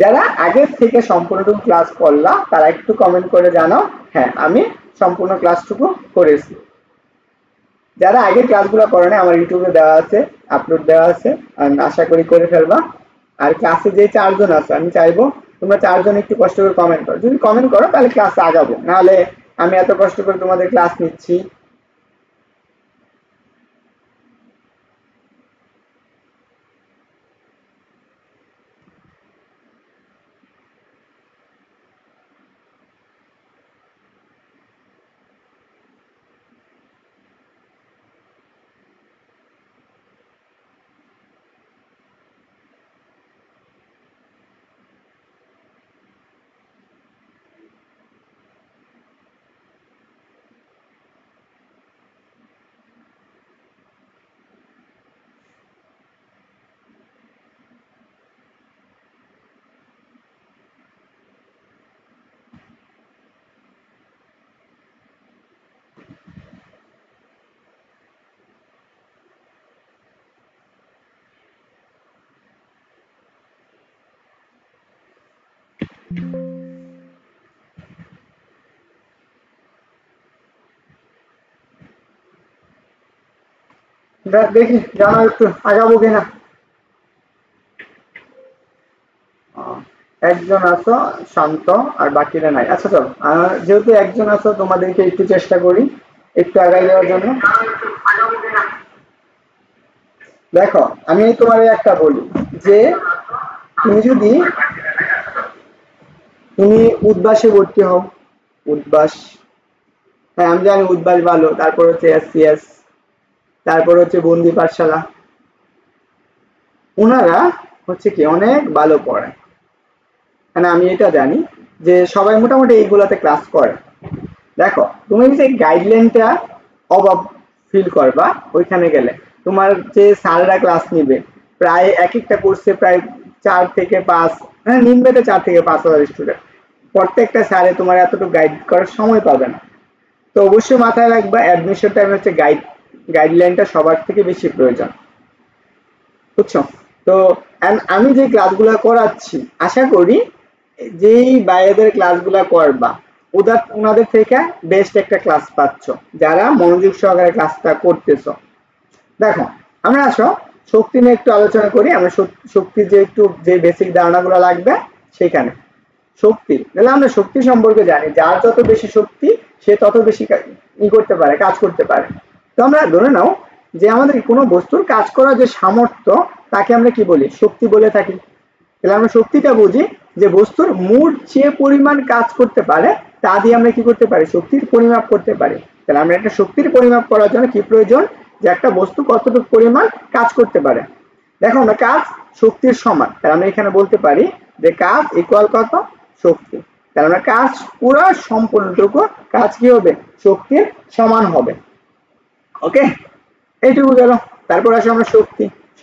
A: যারা আগের থেকে সম্পূর্ণটুকু ক্লাস করলা তারা একটু কমেন্ট করে জানাও হ্যাঁ আমি সম্পূর্ণ ক্লাসটুকু করেছি। যারা আগের ক্লাসগুলো করে না আমার ইউটিউবে দেওয়া আছে, আপলোড দেওয়া আছে, আশা করি করে ফেলবা। আর ক্লাসে যে 4 জন আছে আমি চাইবো তোমরা 4 জন একটু কষ্ট করে কমেন্ট করো, যদি কমেন্ট করো তাহলে ক্লাসে আগাবো, নাহলে আমি এত কষ্ট করে তোমাদের ক্লাস নিচ্ছি। দেখি জানো একটু আগাবো কিনা। একজন আছো শান্ত আর বাকিরা নাই, আচ্ছা চলো যেহেতু একজন আছো তোমাদেরকে একটু চেষ্টা করি একটু আগাই দেওয়ার জন্য। দেখো আমি তোমার একটা বলি যে তুমি উদ্বাসে ভর্তি হও, উদ্বাস, হ্যাঁ আমি জানি উদ্বাস ভালো, তারপর হচ্ছে এসসিএস, তারপর হচ্ছে বন্দি পাঠশালা, ওনারা হচ্ছে কি অনেক ভালো পড়ায়, মানে আমি এটা জানি যে সবাই মোটামুটি এইগুলাতে ক্লাস করে। দেখো তুমি যে গাইডলাইনটা অভাব ফিল করবা ওইখানে গেলে তোমার যে স্যাররা ক্লাস নিবে প্রায় এক একটা কোর্সে প্রায় 4 থেকে 5, হ্যাঁ নিম্নতে 4 থেকে 5 হাজার স্টুডেন্ট, প্রত্যেকটা স্যারে তোমার এতটুকু গাইড করার সময় পাবে না। তো অবশ্যই মাথায় রাখবা অ্যাডমিশন টাইমে হচ্ছে গাইডলাইনটা সবার থেকে বেশি প্রয়োজন, বুঝছো? তো আমি যে ক্লাসগুলো করাচ্ছি আশা করি যেই বাইরেদের ক্লাসগুলো করবা ওনাদের থেকে বেস্ট একটা ক্লাস পাচ্ছ যারা মনোযোগ সহকারে ক্লাসটা করতেছো। দেখো আমরা আসো শক্তি নিয়ে একটু আলোচনা করি। আমরা শক্তির যে বেসিক ধারণাগুলো লাগবে সেখানে শক্তি, তাহলে আমরা শক্তি সম্পর্কে জানি যার যত বেশি শক্তি সে তত বেশি করতে পারে, কাজ করতে পারে। তো আমরা ধরে নাও যে আমাদের কোনো বস্তুর কাজ করার যে সামর্থ্য তাকে আমরা কি বলি, শক্তি বলে থাকি। তাহলে আমরা শক্তিটা বুঝি যে বস্তুর মোট যে পরিমাণ কাজ করতে পারে তা দিয়ে আমরা কি করতে পারি, শক্তির পরিমাপ করতে পারি। তাহলে আমরা একটা শক্তির পরিমাপ করার জন্য কি প্রয়োজন, যে একটা বস্তু কতটুকু পরিমাণ কাজ করতে পারে। দেখো আমরা কাজ শক্তির সমান, তাহলে আমরা এখানে বলতে পারি যে কাজ ইকুয়াল কত, শক্তি। তাহলে আমরা কাজ পুরো সম্পূর্ণটুকু কাজ কি হবে, শক্তির সমান হবে। ওকে, এইটুকু গেল। তারপর আসে আমরা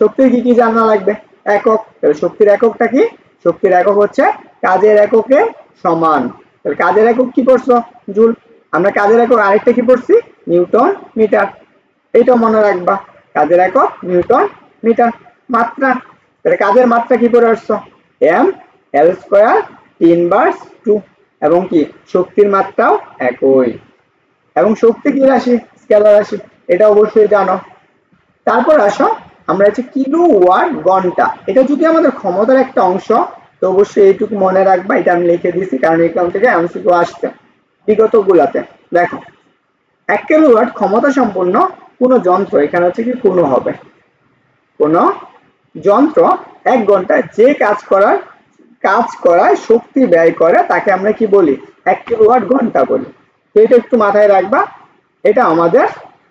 A: শক্তির কি কি জানা লাগবে, একক। তাহলে শক্তির এককটা কি, শক্তির একক হচ্ছে কাজের এককে সমান। তাহলে কাজের একক কি পড়ছো, জুল। আমরা কাজের একক আরেকটা কি পড়ছি, নিউটন মিটার। এটা মনে রাখবা, কাজের একক নিউটন মিটার। মাত্রা, তাহলে কাজের মাত্রা কি পড়ে আসছো, এম এল স্কয়ার 3/2। এবং কি শক্তির মাত্রাও একই। এবং শক্তি কি রাশি, স্কেলার রাশি, এটা অবশ্যই জানো। তারপর আসো আমরা হচ্ছে কিলো ওয়াট ঘন্টা, এটা যদি আমাদের ক্ষমতার একটা অংশ তো অবশ্যই এইটুকু মনে রাখবা। এটা আমি লিখে দিয়েছি কারণ এখান থেকে এমসিকিউ আসছে বিগত গুলাতে। দেখো 1 কিলোওয়াট ক্ষমতা সম্পন্ন কোন যন্ত্র, এখানে হচ্ছে কি কোন হবে, কোন যন্ত্র 1 ঘন্টায় যে কাজ করায় শক্তি ব্যয় করে তাকে আমরা কি বলি, 1 কিলোওয়াট ঘন্টা বলি। তো এটা একটু মাথায় রাখবা, এটা আমাদের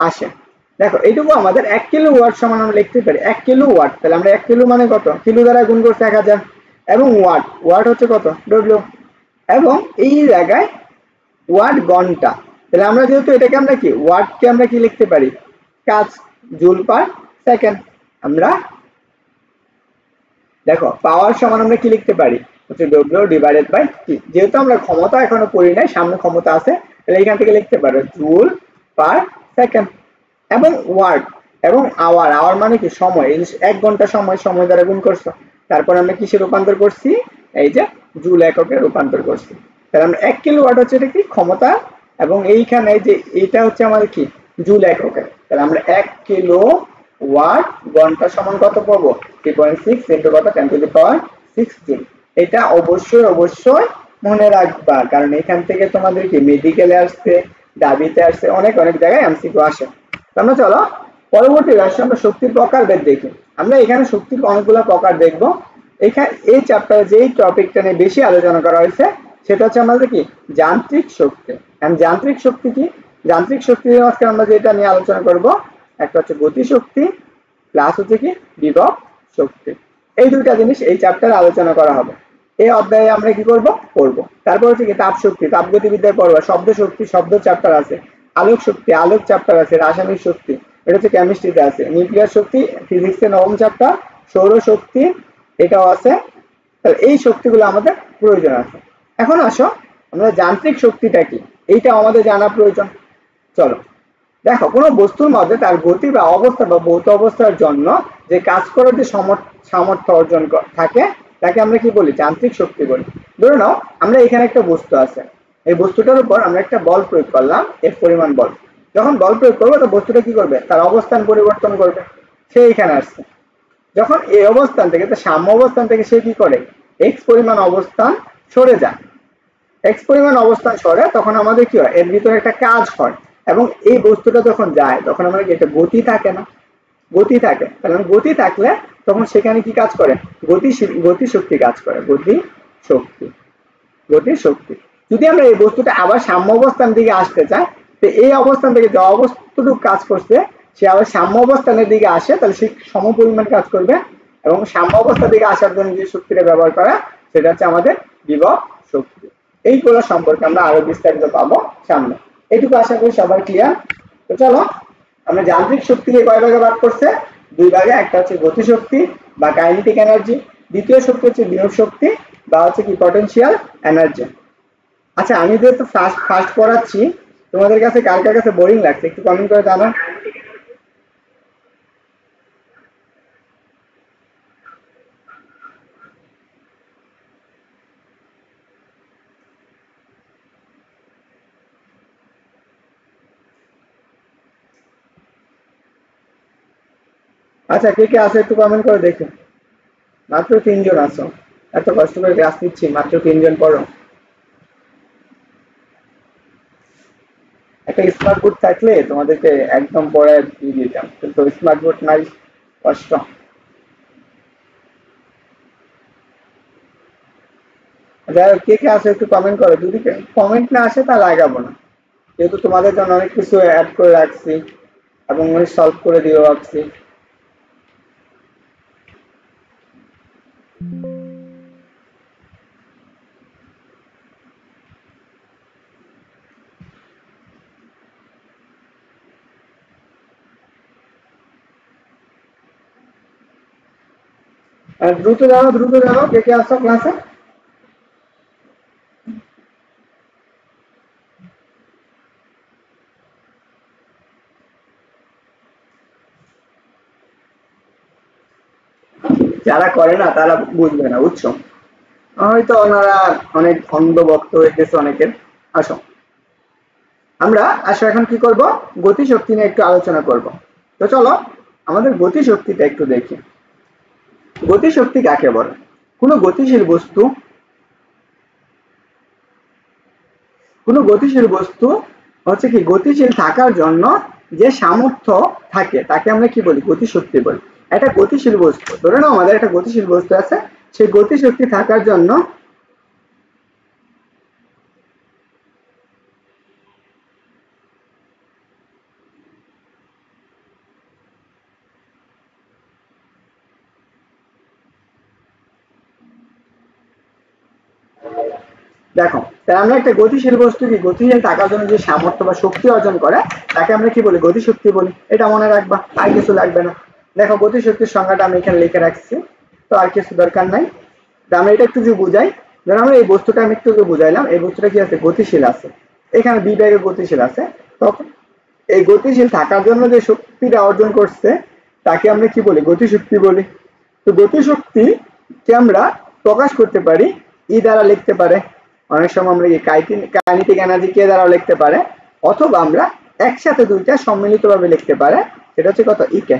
A: আসে। দেখো এইটুকু আমাদের 1 কিলোওয়াট সমান আমরা লিখতে পারি 1 কিলোওয়াট। তাহলে আমরা 1 কিলো মানে কত, কিলো দ্বারা গুণ করতে 1000, এবং ওয়াট হচ্ছে কত, ডব্লিউ। এবং এই জায়গায় ওয়াট ঘন্টা, তাহলে আমরা যেহেতু এটাকে আমরা কি ওয়াটকে আমরা কি লিখতে পারি, কাজ, জুল পার সেকেন্ড। আমরা দেখো পাওয়ার সমান আমরা কি লিখতে পারি, হচ্ছে ডব্লিউ ডিভাইডেড বাই টি। যেহেতু আমরা ক্ষমতা এখনো পড়ি নাই, সামনে ক্ষমতা আছে, তাহলে এখান থেকে লিখতে পারো জুল পার সেকেন্ড। এবং ওয়াট এবং আওয়ার মানে কি সময়, 1 ঘন্টা সময় দ্বারা গুণ করছো। তারপর আমরা কিসে রূপান্তর করছি, এই যে জুল এককে রূপান্তর করছি। তাহলে আমরা 1 কিলোওয়াট হচ্ছে এটা কি ক্ষমতা, এবং এইখানে যে এটা হচ্ছে আমাদের কি জুল এককে। তাহলে আমরা 1 কিলো ওয়াট ঘন্টা সমান কত পাবো, 3.6 ইনটু কত 10⁻6 জুল। এটা অবশ্যই মনে রাখবা, কারণ এখান থেকে তোমাদের কি মেডিকেলে আসছে, দাবিতে আসছে, অনেক জায়গায় এমসিকিউ আসে। আমরা চলো পরবর্তী রাশি আমরা শক্তির প্রকারভেদ দেখি। আমরা এখানে শক্তির অনেকগুলো প্রকার দেখব। এখানে এই চ্যাপ্টারে যেই টপিকটা নিয়ে বেশি আলোচনা করা হয়েছে সেটা হচ্ছে আমাদের কি যান্ত্রিক শক্তি। যান্ত্রিক শক্তি কি, যান্ত্রিক শক্তি আজকে আমরা যেটা নিয়ে আলোচনা করব, একটা হচ্ছে গতি শক্তি প্লাস হচ্ছে কি বিভব শক্তি। এই দুইটা জিনিস এই চ্যাপ্টারে আলোচনা করা হবে। এই অধ্যায়ে আমরা কি করব, পড়ব। তারপর হচ্ছে কি তাপ শক্তি, তাপগতিবিদ্যায় পড়বা। শব্দ শক্তি, শব্দ চ্যাপ্টার আছে। আলোক শক্তি, আলোক চ্যাপ্টার আছে। রাসায়নিক শক্তি, এটা হচ্ছে কেমিস্ট্রিতে আছে। নিউক্লিয়ার শক্তি ফিজিক্সের নবম চ্যাপ্টার। সৌর শক্তি এটাও আছে। তাহলে এই শক্তিগুলো আমাদের প্রয়োজন আছে। এখন আসো আমরা যান্ত্রিক শক্তিটা কি এইটা আমাদের জানা প্রয়োজন। চলো দেখো কোনো বস্তুর মধ্যে তার গতি বা অবস্থা বা ভৌত অবস্থার জন্য যে কাজ করার যে সামর্থ্য অর্জন থাকে তাকে আমরা কি বলি, যান্ত্রিক শক্তি বলি। ধরে নাও আমরা এখানে একটা বস্তু আছে, এই বস্তুটার উপর আমরা একটা বল প্রয়োগ করলাম, এর পরিমাণ বল। যখন বল প্রয়োগ করবো তো বস্তুটা কি করবে, তার অবস্থান পরিবর্তন করবে। সে এখানে আসছে, যখন এই অবস্থান থেকে তার সাম্য অবস্থান থেকে সে কি করে, এক্স পরিমাণ অবস্থান সরে যায়। এক্স পরিমাণ অবস্থান সরে তখন আমাদের কি হয়, এর ভিতরে একটা কাজ হয়। এবং এই বস্তুটা যখন যায় তখন আমাদের এটা গতি থাকে না, গতি থাকে। কারণ গতি থাকলে তখন সেখানে কি কাজ করে, গতি শক্তি কাজ করে, গতি শক্তি। যদি আমরা এই বস্তুটা আবার সাম্য অবস্থান দিকে আসতে চাই, তো এই অবস্থান থেকে যে অবস্থাটুকু কাজ করছে সে আবার সাম্য অবস্থানের দিকে আসে, তাহলে সে সম পরিমাণ কাজ করবে। এবং সাম্য অবস্থার দিকে আসার জন্য যে শক্তিটা ব্যবহার করা সেটা হচ্ছে আমাদের বিভব শক্তি। এইগুলো সম্পর্কে আমরা আরো বিস্তারিত পাবো সামনে। এইটুকু আশা করি সবার ক্লিয়ার। তো চলো আমরা যান্ত্রিক শক্তিকে কয় ভাগে ভাগ করছে, 2 ভাগে। একটা হচ্ছে গতি শক্তি বা কাইনেটিক এনার্জি, দ্বিতীয় শক্তি হচ্ছে বিভব শক্তি বা হচ্ছে কি পটেনশিয়াল এনার্জি। আচ্ছা আমি যেহেতু ফার্স্ট ফার্স্ট পড়াচ্ছি, তোমাদের কাছে কার কার কাছে বোরিং লাগছে একটু কমেন্ট করে জানাও। আচ্ছা কে কে আছে একটু কমেন্ট করে দেখি। মাত্র 3 জন আছো, এত কষ্ট করে ক্লাস নিচ্ছি, মাত্র 3 জন পড়ো। একটা স্মার্ট বোর্ড থাকলে তোমাদেরকে একদম পড়ায় দিয়ে দিতাম, কিন্তু স্মার্ট বোর্ড নাই, কষ্ট। যাই হোক, কে কে আছে একটু কমেন্ট করো, যদি কমেন্ট না আসে তা লাগাবো না, যেহেতু তোমাদের জন্য অনেক কিছু অ্যাড করে রাখছি এবং সলভ করে দিয়ে রাখছি। আর দ্রুত যাও কে কে আসো ক্লাসে। যারা করে না তারা বুঝবে না, বুঝছো, হয়তো ওনারা অনেক অন্ধ ভক্ত হয়ে গেছে অনেকের। আসো আমরা আসো এখন কি করব, গতিশক্তি নিয়ে একটু আলোচনা করব। তো চলো আমাদের গতিশক্তিটা একটু দেখি। গতিশক্তি কাকে বলে? কোনো গতিশীল বস্তু, কোনো গতিশীল বস্তু হচ্ছে কি গতিশীল থাকার জন্য যে সামর্থ্য থাকে তাকে আমরা কি বলি, গতিশক্তি বলি। একটা গতিশীল বস্তু, ধরে নাও আমাদের একটা গতিশীল বস্তু আছে, সেই গতিশক্তি থাকার জন্য দেখো, তাহলে আমরা একটা গতিশীল বস্তু কি গতিশীল থাকার জন্য যে সামর্থ্য বা শক্তি অর্জন করে তাকে আমরা কি বলি, গতিশক্তি বলি। এটা মনে রাখবা, আর কিছু লাগবে না। দেখো গতিশক্তির সংজ্ঞাটা আমি এখানে লিখে রাখছি, তো আর কিছু দরকার নাই। তো আমরা এটা একটু যদি বুঝাই, ধরো আমরা এই বস্তুটা আমি একটু বুঝাইলাম, এই বস্তুটা কি আছে, গতিশীল আছে, এখানে বিবেগে গতিশীল আছে, তখন এই গতিশীল থাকার জন্য যে শক্তিটা অর্জন করছে তাকে আমরা কি বলি, গতিশক্তি বলি। তো গতিশক্তি কে আমরা প্রকাশ করতে পারি ই দ্বারা, লিখতে পারে অনেক সময় আমরা কাইনেটিক এনার্জি কে দ্বারা লিখতে পারে, অথবা আমরা একসাথে দুইটা সম্মিলিতভাবে লিখতে পারে, সেটা হচ্ছে কত, ইকে।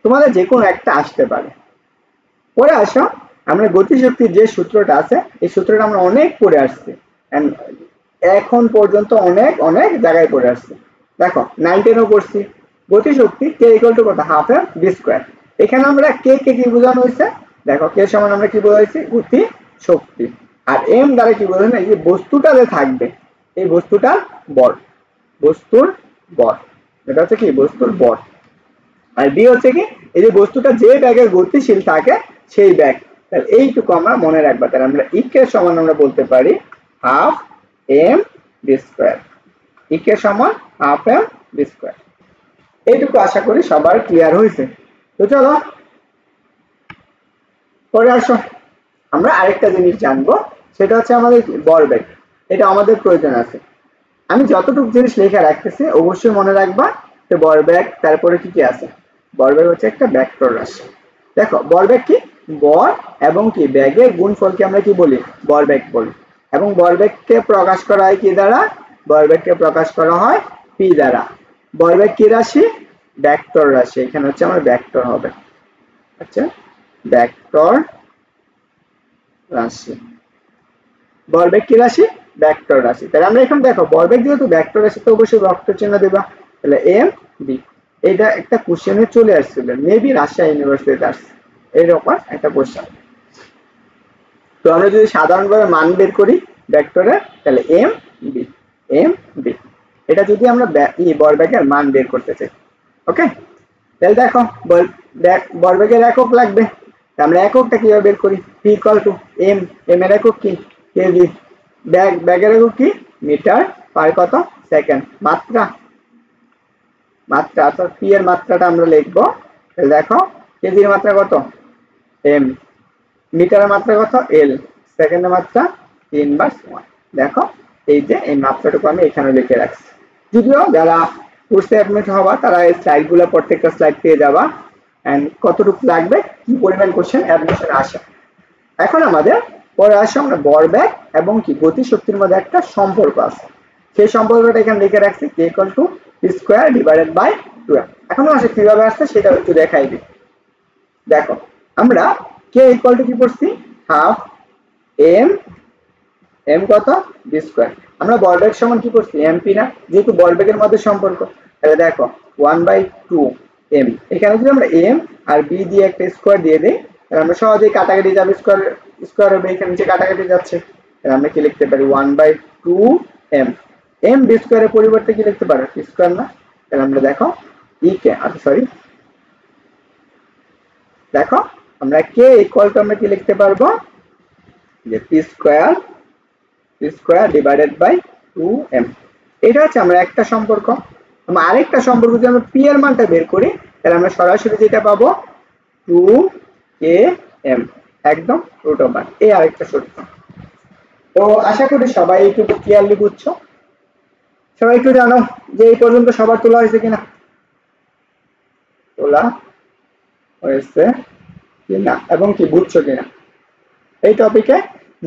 A: তোমাদের যে কোনো একটা আসতে পারে। পরে আসো আমরা গতিশক্তির যে সূত্রটা আছে এই সূত্রটা আমরা অনেক পড়ে আসছি, এখন পর্যন্ত অনেক অনেক জায়গায় পড়ে আসছি। দেখো 9-10ও পড়ছি। গতিশক্তি কে ইকুয়াল টু কত, হাফ এম ভি স্কয়ার। এখানে আমরা কে কে কি বোঝানো হয়েছে, দেখো কে সমান আমরা কি বোঝাইছি, গতি শক্তি। আর এম দ্বারা কি বোঝানো, এই যে বস্তুটা যে থাকবে এই বস্তুটার বল, বস্তুর বল, এটা হচ্ছে কি বস্তুর বল। আর বি হচ্ছে কি, এই যে বস্তুটা যে ব্যাগে গতিশীল থাকে সেই ব্যাগ। তাহলে এইটুকু আমরা মনে রাখবো। তাহলে আমরা ইকে সমান আমরা বলতে পারি হাফ এম ভি স্কয়ার, ইকে সমান হাফ এম ভি স্কয়ার। এইটুকু আশা করি সবার ক্লিয়ার হয়েছে। তো চলো পরে আসো আমরা আরেকটা জিনিস জানবো, সেটা হচ্ছে আমাদের ভরবেগ। এটা আমাদের প্রয়োজন আছে। আমি যতটুকু জিনিস লেখা রাখতেছি অবশ্যই মনে রাখবা। তো ভরবেগ, তারপরে কি কি আছে, ভরবেগ হচ্ছে একটা ভেক্টর রাশি। দেখো ভরবেগ কি, ভর এবং কি বেগের গুণফলকে আমরা কি বলি, ভরবেগ বলি। এবং ভরবেগকে প্রকাশ করা হয় কি দ্বারা, ভরবেগকে প্রকাশ করা হয় পি দ্বারা। ভরবেগ কি রাশি, ভেক্টর রাশি, এখানে হচ্ছে আমার ভেক্টর হবে, আচ্ছা ভেক্টর রাশি। ভরবেগ কি রাশি, ভেক্টর রাশি। তাহলে আমরা এখন দেখো ভরবেগ যেহেতু ভেক্টর রাশি তো অবশ্যই ভেক্টর চিহ্ন দেবা। তাহলে এম বি, এটা একটা কোশ্চেনে চলে আসছিল, মেবি রাজশাহী ইউনিভার্সিটিতে আসছে এরকম একটা কোশ্চেন। তো আমরা যদি সাধারণভাবে মান বের করি ভেক্টরের, তাহলে এম বি, এম বি, এটা যদি আমরা ভরবেগের মান বের করতে চাই, ওকে। তাহলে দেখো ভরবেগের একক লাগবে, আমরা এককটা কিভাবে বের করি, p equal to m, m এর একক কি, কেজি। ব্যাগের একক কি, মিটার পার কত সেকেন্ড, মাত্রা, মাত্রা অর্থাৎ পি এর মাত্রাটা আমরা লিখবো। তাহলে দেখো কেজির মাত্রা কত এম, মিটারের মাত্রা কত এল, সেকেন্ডের মাত্রা 3/1। দেখো এই যে এই মাত্রাটুকু আমি এখানে লিখে রাখছি। যদিও যারা কোর্সে অ্যাডমিট হবা তারা এই স্লাইডগুলো প্রত্যেকটা স্লাইড পেয়ে যাবা এন্ড কতটুকু লাগবে কি পরিমাণ কোশ্চেন অ্যাডমিশন আসে। এখন আমাদের পরে আসে আমরা ভরবেগ এবং কি গতিশক্তির মধ্যে একটা সম্পর্ক আছে, সেই সম্পর্কটা এখানে লিখে রাখছি k = p² / 2m। এখন আসে কিভাবে আসছে সেটা একটু দেখাই দিই। দেখো আমরা k = কি পড়ছি হাফ m m কত b²। আমরা ভরবেগ সমান কি করছি mp না, যেহেতু ভরবেগের মধ্যে সম্পর্ক, তাহলে দেখো 1/2m। এখানে যদি আমরা m আর b দিয়ে একটা স্কয়ার দিয়ে দেই তাহলে আমরা সহজেই কাটাকাটি যাবে, স্কয়ার হবে, এখানে নিচে কাটাকাটি যাচ্ছে, তাহলে আমরা কি লিখতে পারি 1/2m। m b² এর পরিবর্তে কি লিখতে পারো p² না, তাহলে আমরা দেখো e কে সরি দেখো আমরা k = আমরা কি লিখতে পারবো যে p² / 2m। এটা হচ্ছে আমরা একটা সম্পর্ক। আমরা আরেকটা সম্পর্ক যদি আমরা p এর মানটা বের করি তাহলে আমরা সরাসরি যেটা পাবো 2km একদম √1 এই আরেকটা সূত্র। তো আশা করি সবাই একটু ক্লিয়ারলি বুঝছো। সবাই একটু জানো যে এই পর্যন্ত সবার তোলা হয়েছে কিনা, তোলা হয়েছে কিনা এবং কি বুঝছো কিনা। এই টপিকে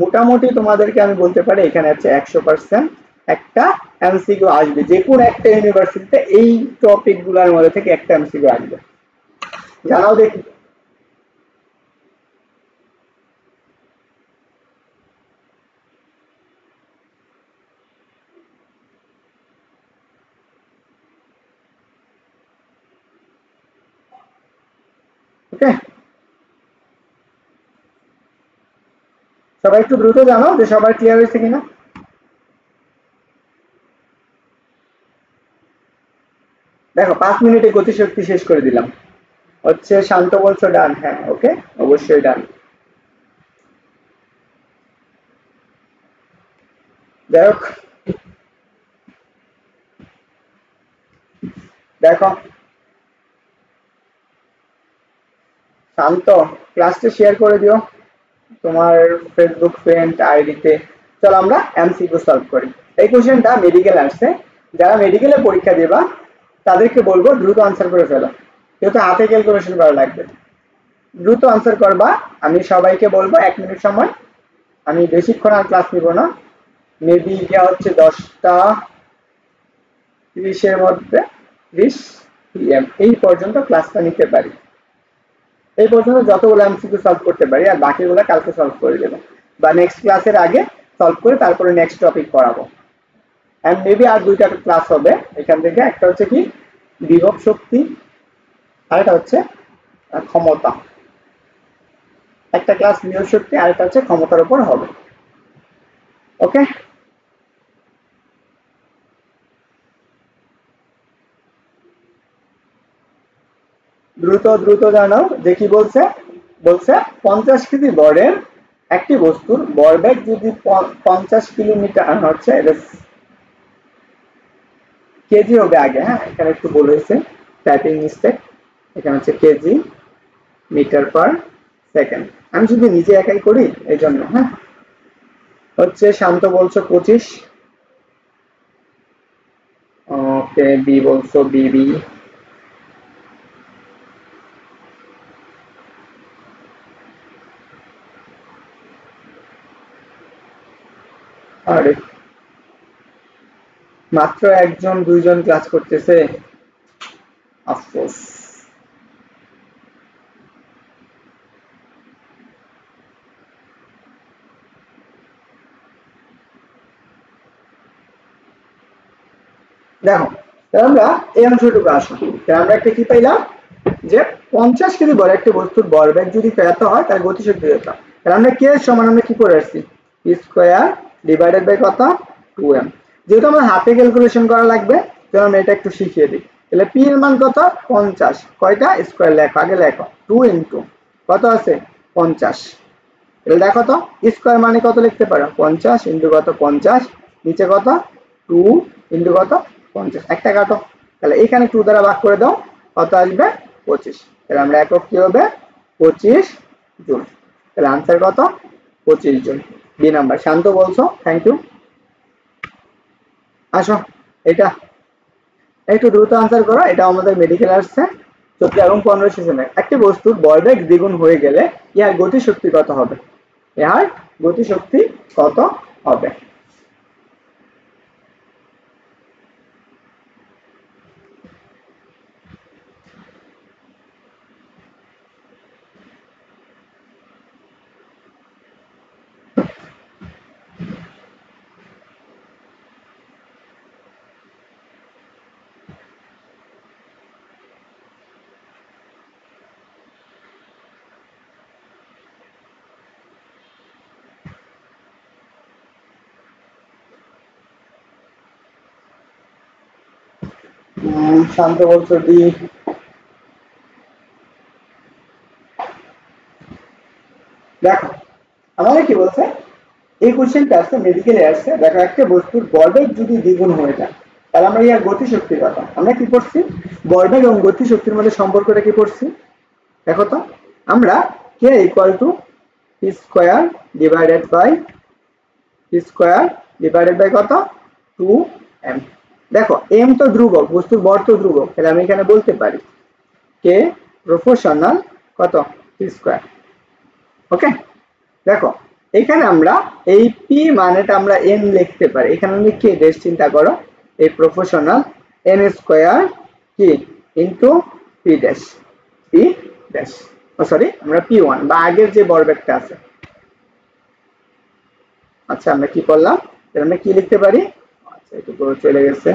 A: মোটামুটি তোমাদেরকে আমি বলতে পারি এখানে আছে 100% একটা এমসিকিউ আসবে, যে কোন একটা ইউনিভার্সিটিতে এই টপিক গুলোর মধ্যে থেকে একটা এমসিকিউ আসবে, জানাও দেখি। ওকে, সবাই একটু দ্রুত জানাও যে সবার ক্লিয়ার হয়েছে কিনা। দেখো 5 মিনিটে গতিশক্তি শেষ করে দিলাম। হচ্ছে শান্ত বলছো ডান, হ্যাঁ ওকে অবশ্যই ডান। যাই হোক দেখো শান্ত ক্লাসটা শেয়ার করে দিও তোমার ফেসবুক ফ্রেন্ড আইডিতে। চলো আমরা এমসিকিউ সলভ করি। এই কোশ্চেনটা মেডিকেল আসছে, যারা মেডিকেলে পরীক্ষা দেবা তাদেরকে বলবো দ্রুত আনসার করে ফেলো, যেহেতু হাতে ক্যালকুলেশন করা লাগবে, দ্রুত আনসার করবা। আমি সবাইকে বলবো 1 মিনিট সময়, আমি বেশিক্ষণ আর ক্লাস নিব না, মেবি এটা হচ্ছে 10:30 এর মধ্যে 30 PM এই পর্যন্ত ক্লাসটা নিতে পারি। এই পর্যন্ত যতগুলো এমসিকিউ সলভ করতে পারি আর বাকিগুলো কালকে সলভ করে দেব, বা নেক্সট ক্লাসের আগে সলভ করে তারপরে নেক্সট টপিক পড়াবো। এন্ড মেবি আর দুইটা ক্লাস হবে এখান থেকে, একটা হচ্ছে কি বিভব শক্তি আর একটা হচ্ছে ক্ষমতা। একটা ক্লাস বিভব শক্তি আর একটা হচ্ছে ক্ষমতার উপর হবে। ওকে, দ্রুত দ্রুত জানাও যে কি বলছে। বলছে 50 কেজি বরের একটি বস্তুর ভরবেগ যদি 50 কিলোমিটার হচ্ছে, কেজি হবে আগে, হ্যাঁ এখানে একটু বলেছে টাইপিং মিস্টেক, এখানে হচ্ছে কেজি মিটার পার সেকেন্ড, আমি যদি নিজে একাই করি এই জন্য। হ্যাঁ হচ্ছে শান্ত বলছো 25, ওকে বি বলছো বিবি, আরে মাত্র একজন দুইজন ক্লাস করতেছে, আফসোস। দেখো আমরা এই অংশটুকু আসো, আমরা একটা কি পাইলাম যে 50 কেজি বড় একটা বস্তুর ভরবেগ যদি এত হয় তার গতিশক্তি কত। তাহলে আমরা কে সমান আমরা কি করে আসছি p² / কত 2m। যেহেতু আমার হাতে ক্যালকুলেশন করা লাগবে তাহলে আমরা এটা একটু শিখিয়ে দিই। তাহলে p এর মান কত 50, কয়টা স্কয়ার লেখো আগে, লেখো 2 ইনটু কত আছে 50। তাহলে দেখো তো স্কয়ার মানে কত লিখতে পারো 50 ইনটু কত 50, নিচে কত 2 ইনটু কত 50, একটা কাটো, তাহলে এখানে 2 দ্বারা ভাগ করে দাও কত আসবে 25। তাহলে আমরা একক কি হবে 25 জুল। তাহলে आंसर কত 25 জুল। B number. শান্ত বলছো থ্যাংক ইউ। আসো, এটা একটু দ্রুত আনসার করো। এটা আমাদের মেডিকেল আসছে 14 এবং 15 সেশনে। একটি বস্তুর ভরবেগ দ্বিগুণ হয়ে গেলে ইহার গতিশক্তি কত হবে? ইহার গতিশক্তি কত হবে? শান্ত বলছো ডি। দেখো আমাদের কি বলছে, এই কোশ্চেনটা আসছে মেডিকেলে আসছে। দেখো একটা বস্তুর ভরবেগ যদি দ্বিগুণ হয়ে যায় তাহলে আমরা ইয়ার গতিশক্তির কথা আমরা কি করছি, ভরবেগ এবং গতিশক্তির মধ্যে সম্পর্কটা কি করছি দেখো তো। আমরা K equal to P square divided by P square divided by কত 2m। দেখো m তো ধ্রুবক, বস্তুর ভর তো ধ্রুবক, তাহলে আমি এখানে বলতে পারি কে প্রপোর্শনাল কত পি স্কোয়ার। ওকে, দেখো এখানে আমরা এই পি মানেটা আমরা এন লিখতে পারি, এখানে আমি কে ড্যাশ চিন্তা করো, এই প্রপোর্শনাল এন স্কোয়ার কি into P dash, P dash, ও সরি আমরা পি ওয়ান বা আগের যে বর্গটা আছে। আচ্ছা আমরা কি করলাম, আমরা কি লিখতে পারি, আচ্ছা একটু পুরো চলে গেছে,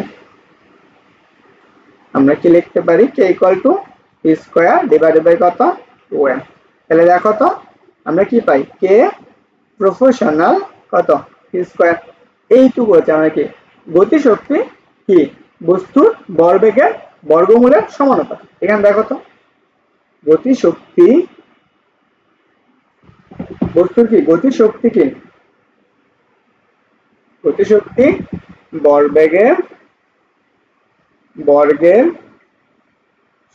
A: আমরা কি লিখতে পারি K equal to P square divided by কত 2m। তাহলে দেখো তো আমরা কি পাই, কে প্রপোর্শনাল কত পি স্কোয়ার। এইটুকু হচ্ছে আমরা কি গতিশক্তি কি বস্তুর ভরবেগের বর্গমূলের সমানুপাত। এখানে দেখো তো গতিশক্তি, বস্তুর কি গতিশক্তি কি গতিশক্তি ভরবেগের বর্গের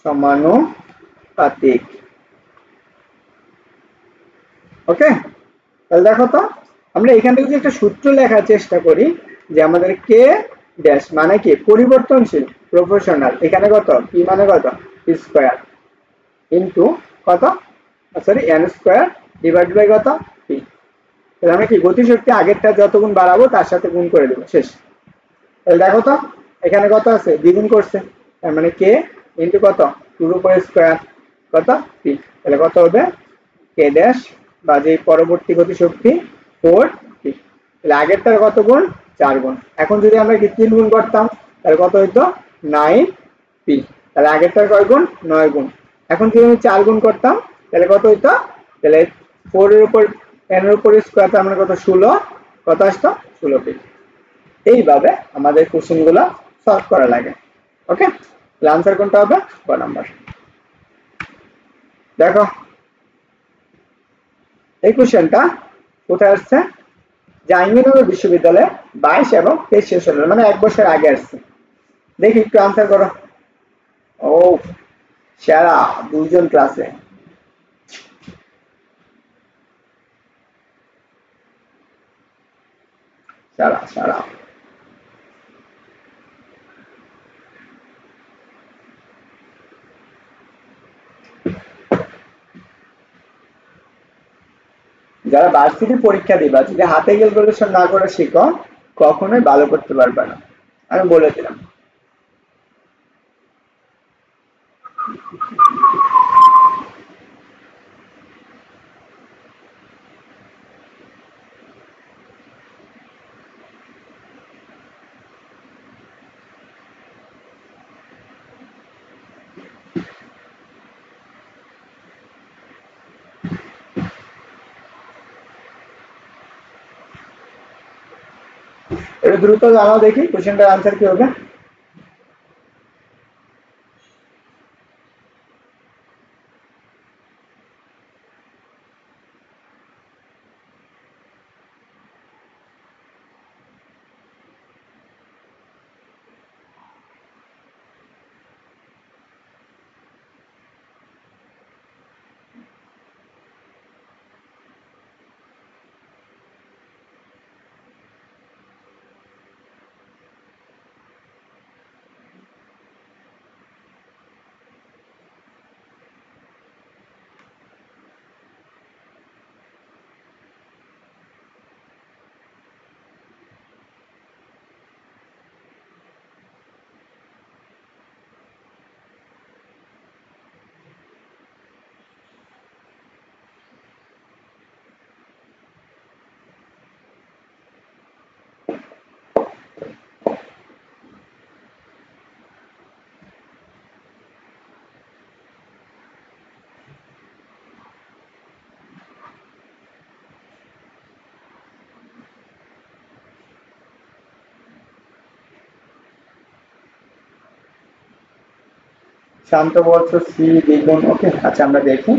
A: সমানুপাতিক। ওকে, তাহলে দেখো তো আমরা এখান থেকে যদি একটা সূত্র লেখার চেষ্টা করি যে আমাদের কে ড্যাশ মানে কি পরিবর্তনশীল প্রপোর্শনাল, এখানে কত পি মানে কত পি স্কোয়ার ইনটু কত sorry n square divide by কত পি। তাহলে আমরা কি গতিশক্তি আগেরটা যত গুণ বাড়াবো তার সাথে গুণ করে দেবো, শেষ। তাহলে দেখো তো এখানে কত আছে দ্বিগুণ করছে, তার মানে কে ইনটু কত টুর উপর স্কোয়ার কত পি। তাহলে কত হবে কে ড্যাশ বা যে পরবর্তী গতিশক্তি 4p। তাহলে আগেরটার কত গুণ 4 গুণ। এখন যদি আমরা কি 3 গুণ করতাম তাহলে কত হইতো 9p। তাহলে আগেরটার কয় গুণ 9 গুণ। এখন যদি আমি 4 গুণ করতাম তাহলে কত হইতো, তাহলে 4 এর উপর n এর উপর স্কয়ার তার মানে কত 16, কত আসতো 16p। এইভাবে আমাদের কোশ্চেন গুলো সলভ করা লাগে। ওকে, তাহলে আনসার কোনটা হবে ক নাম্বার। দেখো এই কোশ্চেনটা কোথায় আসছে, জাহাঙ্গীরনগর বিশ্ববিদ্যালয়ে 22 এবং 23 সেশনের মানে 1 বছর আগে আসছে। দেখি একটু আনসার করো। ও সেরা, দুইজন ক্লাসে। সেরা সেরা। যারা ভার্সিটি পরীক্ষা দিবা যদি হাতে ক্যালকুলেশন না করে শিখো কখনোই ভালো করতে পারবে না, আমি বলে দিলাম। একটু দ্রুত জানাও দেখি কোশ্চেনটার আনসার কি হবে। শান্ত বলছো সি দ্বিগুণ। ওকে, আচ্ছা আমরা দেখি।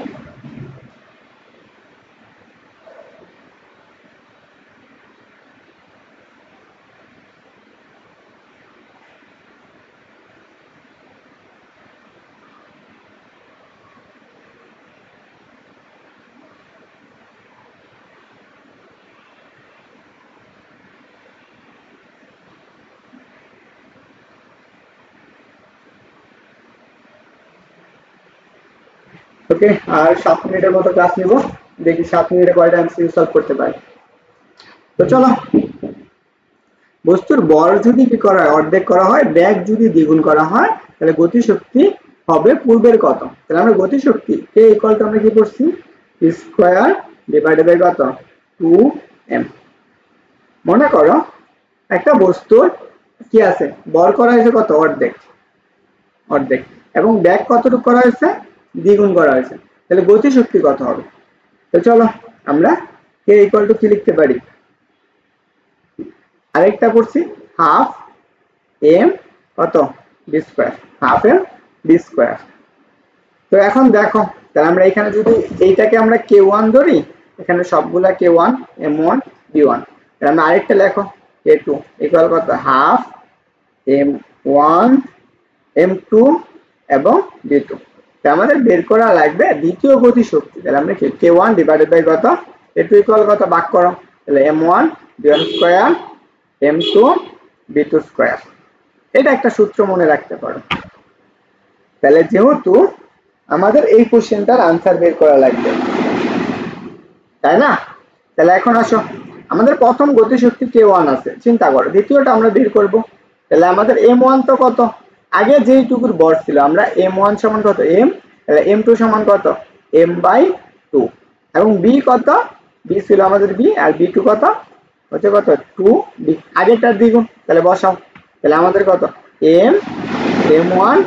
A: ওকে, আর 7 মিনিটের মতো ক্লাস নিব, দেখি 7 মিনিটে কয়টা এমসিকিউ সলভ করতে পারি। তো চলো, বস্তুর বর যদি কি করা হয়, অর্ধেক করা হয়, ব্যাগ যদি দ্বিগুণ করা হয়, তাহলে গতিশক্তি হবে পূর্বের কত। তাহলে আমরা গতিশক্তি কে ইকুয়াল টু আমরা কি করছি, স্কয়ার ডিভাইডেড বাই কত, 2m। মনে করো একটা বস্তুর কি আছে, বর করা হয়েছে কত, অর্ধেক, অর্ধেক, এবং ব্যাগ কতটুকু করা হয়েছে, দ্বিগুণ করা হয়েছে, তাহলে গতিশক্তি কত হবে। তো চলো আমরা কে ইকুয়াল টু কি লিখতে পারি, আরেকটা করছি হাফ এম কত d square, half m d square. তো এখন দেখো, তাহলে আমরা এখানে যদি এইটাকে আমরা k1 ধরি, এখানে সবগুলা k1 m1 b1, তাহলে আমরা আরেকটা লেখো k2 ইকুয়াল কত, হাফ m1 m2 এবং b2। তাহলে আমাদের বের করা লাগবে দ্বিতীয় গতিশক্তি। তাহলে আমরা k1 ডিভাইডেড বাই কত, k2 ইকুয়াল কত, ভাগ করো, তাহলে m1 b1 square m2 b2 square. এটা একটা সূত্র মনে রাখতে পারো। তাহলে যেহেতু আমাদের এই কোশ্চেনটার আনসার বের করা লাগবে, তাই না, তাহলে এখন আসো, আমাদের প্রথম গতিশক্তি k1 আছে, চিন্তা করো, দ্বিতীয়টা আমরা বের করব। তাহলে আমাদের m1 তো কত, আগে যেইটুকুর ভর ছিল, আমরা m1 সমান কত m, তাহলে m2 সমান কত m/2, এবং b কত, b ছিল আমাদের b, আর b2 কত হচ্ছে কত 2b, আগেরটার দ্বিগুণ, তাহলে বসাও, তাহলে আমাদের কত m m1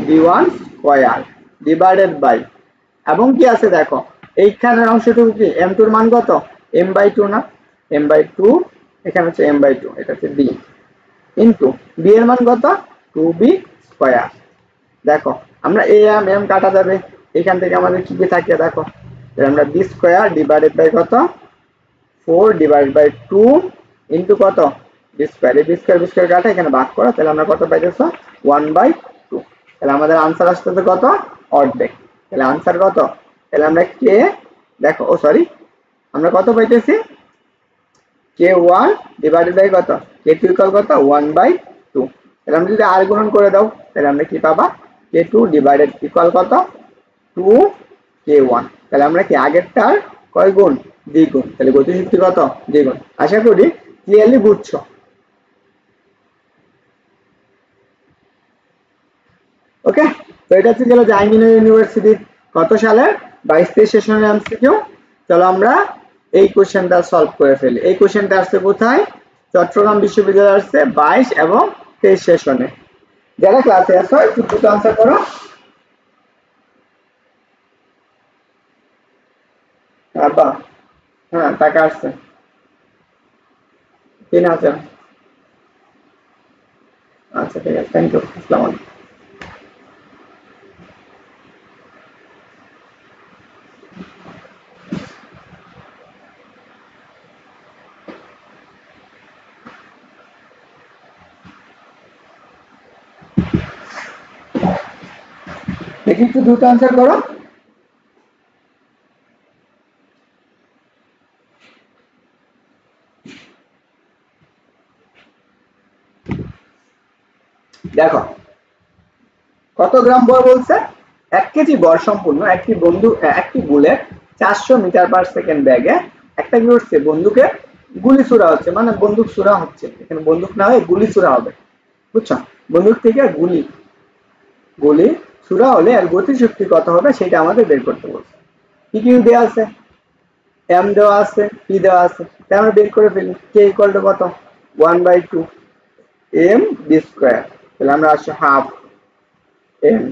A: b1 square divided by, এবং কি আছে দেখো এইখানের অংশটুকু কি m2 এর মান কত m/2 না, m/2, এখানে হচ্ছে m/2, এটা হচ্ছে b, ইনটু b এর মান কত 2b স্কয়ার। দেখো আমরা m কাটা যাবে, এখান থেকে আমাদের কি কি থাকে দেখো, আমরা b স্কয়ার ডিভাইডেড বাই কত 4 ডিভাইডেড বাই 2 ইনটু কত b স্কয়ার, এই b স্কয়ার কাটা এখানে ভাগ করো, তাহলে আমরা কত পাইতেছো 1/2। তাহলে আমাদের आंसर আসছে কত, অর্ধেক। তাহলে आंसर কত, তাহলে আমরা কে দেখো, ও সরি, আমরা কত পাইতেছি k1 ডিভাইডেড বাই কত, k2 ইকুয়াল কত 1/2। তাহলে আমরা যদি r গুণন করে দাও, তাহলে আমরা কি পাবা, k2 ডিভাইডেড ইকুয়াল কত 2k1। তাহলে আমরা কি আগেরটার কয় গুণ, দ্বিগুণ, তাহলে গতিশক্তি কত, দ্বিগুণ। আশা করি ক্লিয়ারলি বুঝছো। ওকে, তো এটা হচ্ছে গেল জাহাঙ্গীরনগর ইউনিভার্সিটি কত সালের 22-23 সেশনের এমসিকিউ। চলো আমরা এই কোশ্চেনটা সলভ করে ফেলি। এই কোশ্চেনটা আসছে কোথায়, চট্টগ্রাম বিশ্ববিদ্যালয়ে আসছে 22 এবং 23 সেশনে। যারা ক্লাসে আসো একটু দ্রুত আনসার করো। আব্বা, হ্যাঁ টাকা আসছে 3000। আচ্ছা ঠিক আছে, থ্যাংক ইউ, আসসালামু আলাইকুম। দেখি একটু দ্রুত আনসার করো। দেখো কত গ্রাম বর বলছে, 1 কেজি বর সম্পূর্ণ একটি বুলেট 400 মিটার পার সেকেন্ড ব্যাগে একটা কি করছে, বন্দুকে গুলি ছোড়া হচ্ছে, মানে বন্দুক ছোড়া হচ্ছে, এখানে বন্দুক না হয়ে গুলি ছোড়া হবে, বুঝছো, বন্দুক থেকে গুলি গুলি ছোড়া হলে আর গতিশক্তি কত হবে সেটা আমাদের বের করতে বলছে। কি কি দেওয়া আছে, এম দেওয়া আছে, পি দেওয়া আছে, তাই আমরা বের করে ফেলি, কে ইকুয়াল টু কত 1/2 m b স্কয়ার। তাহলে আমরা আসছে হাফ m,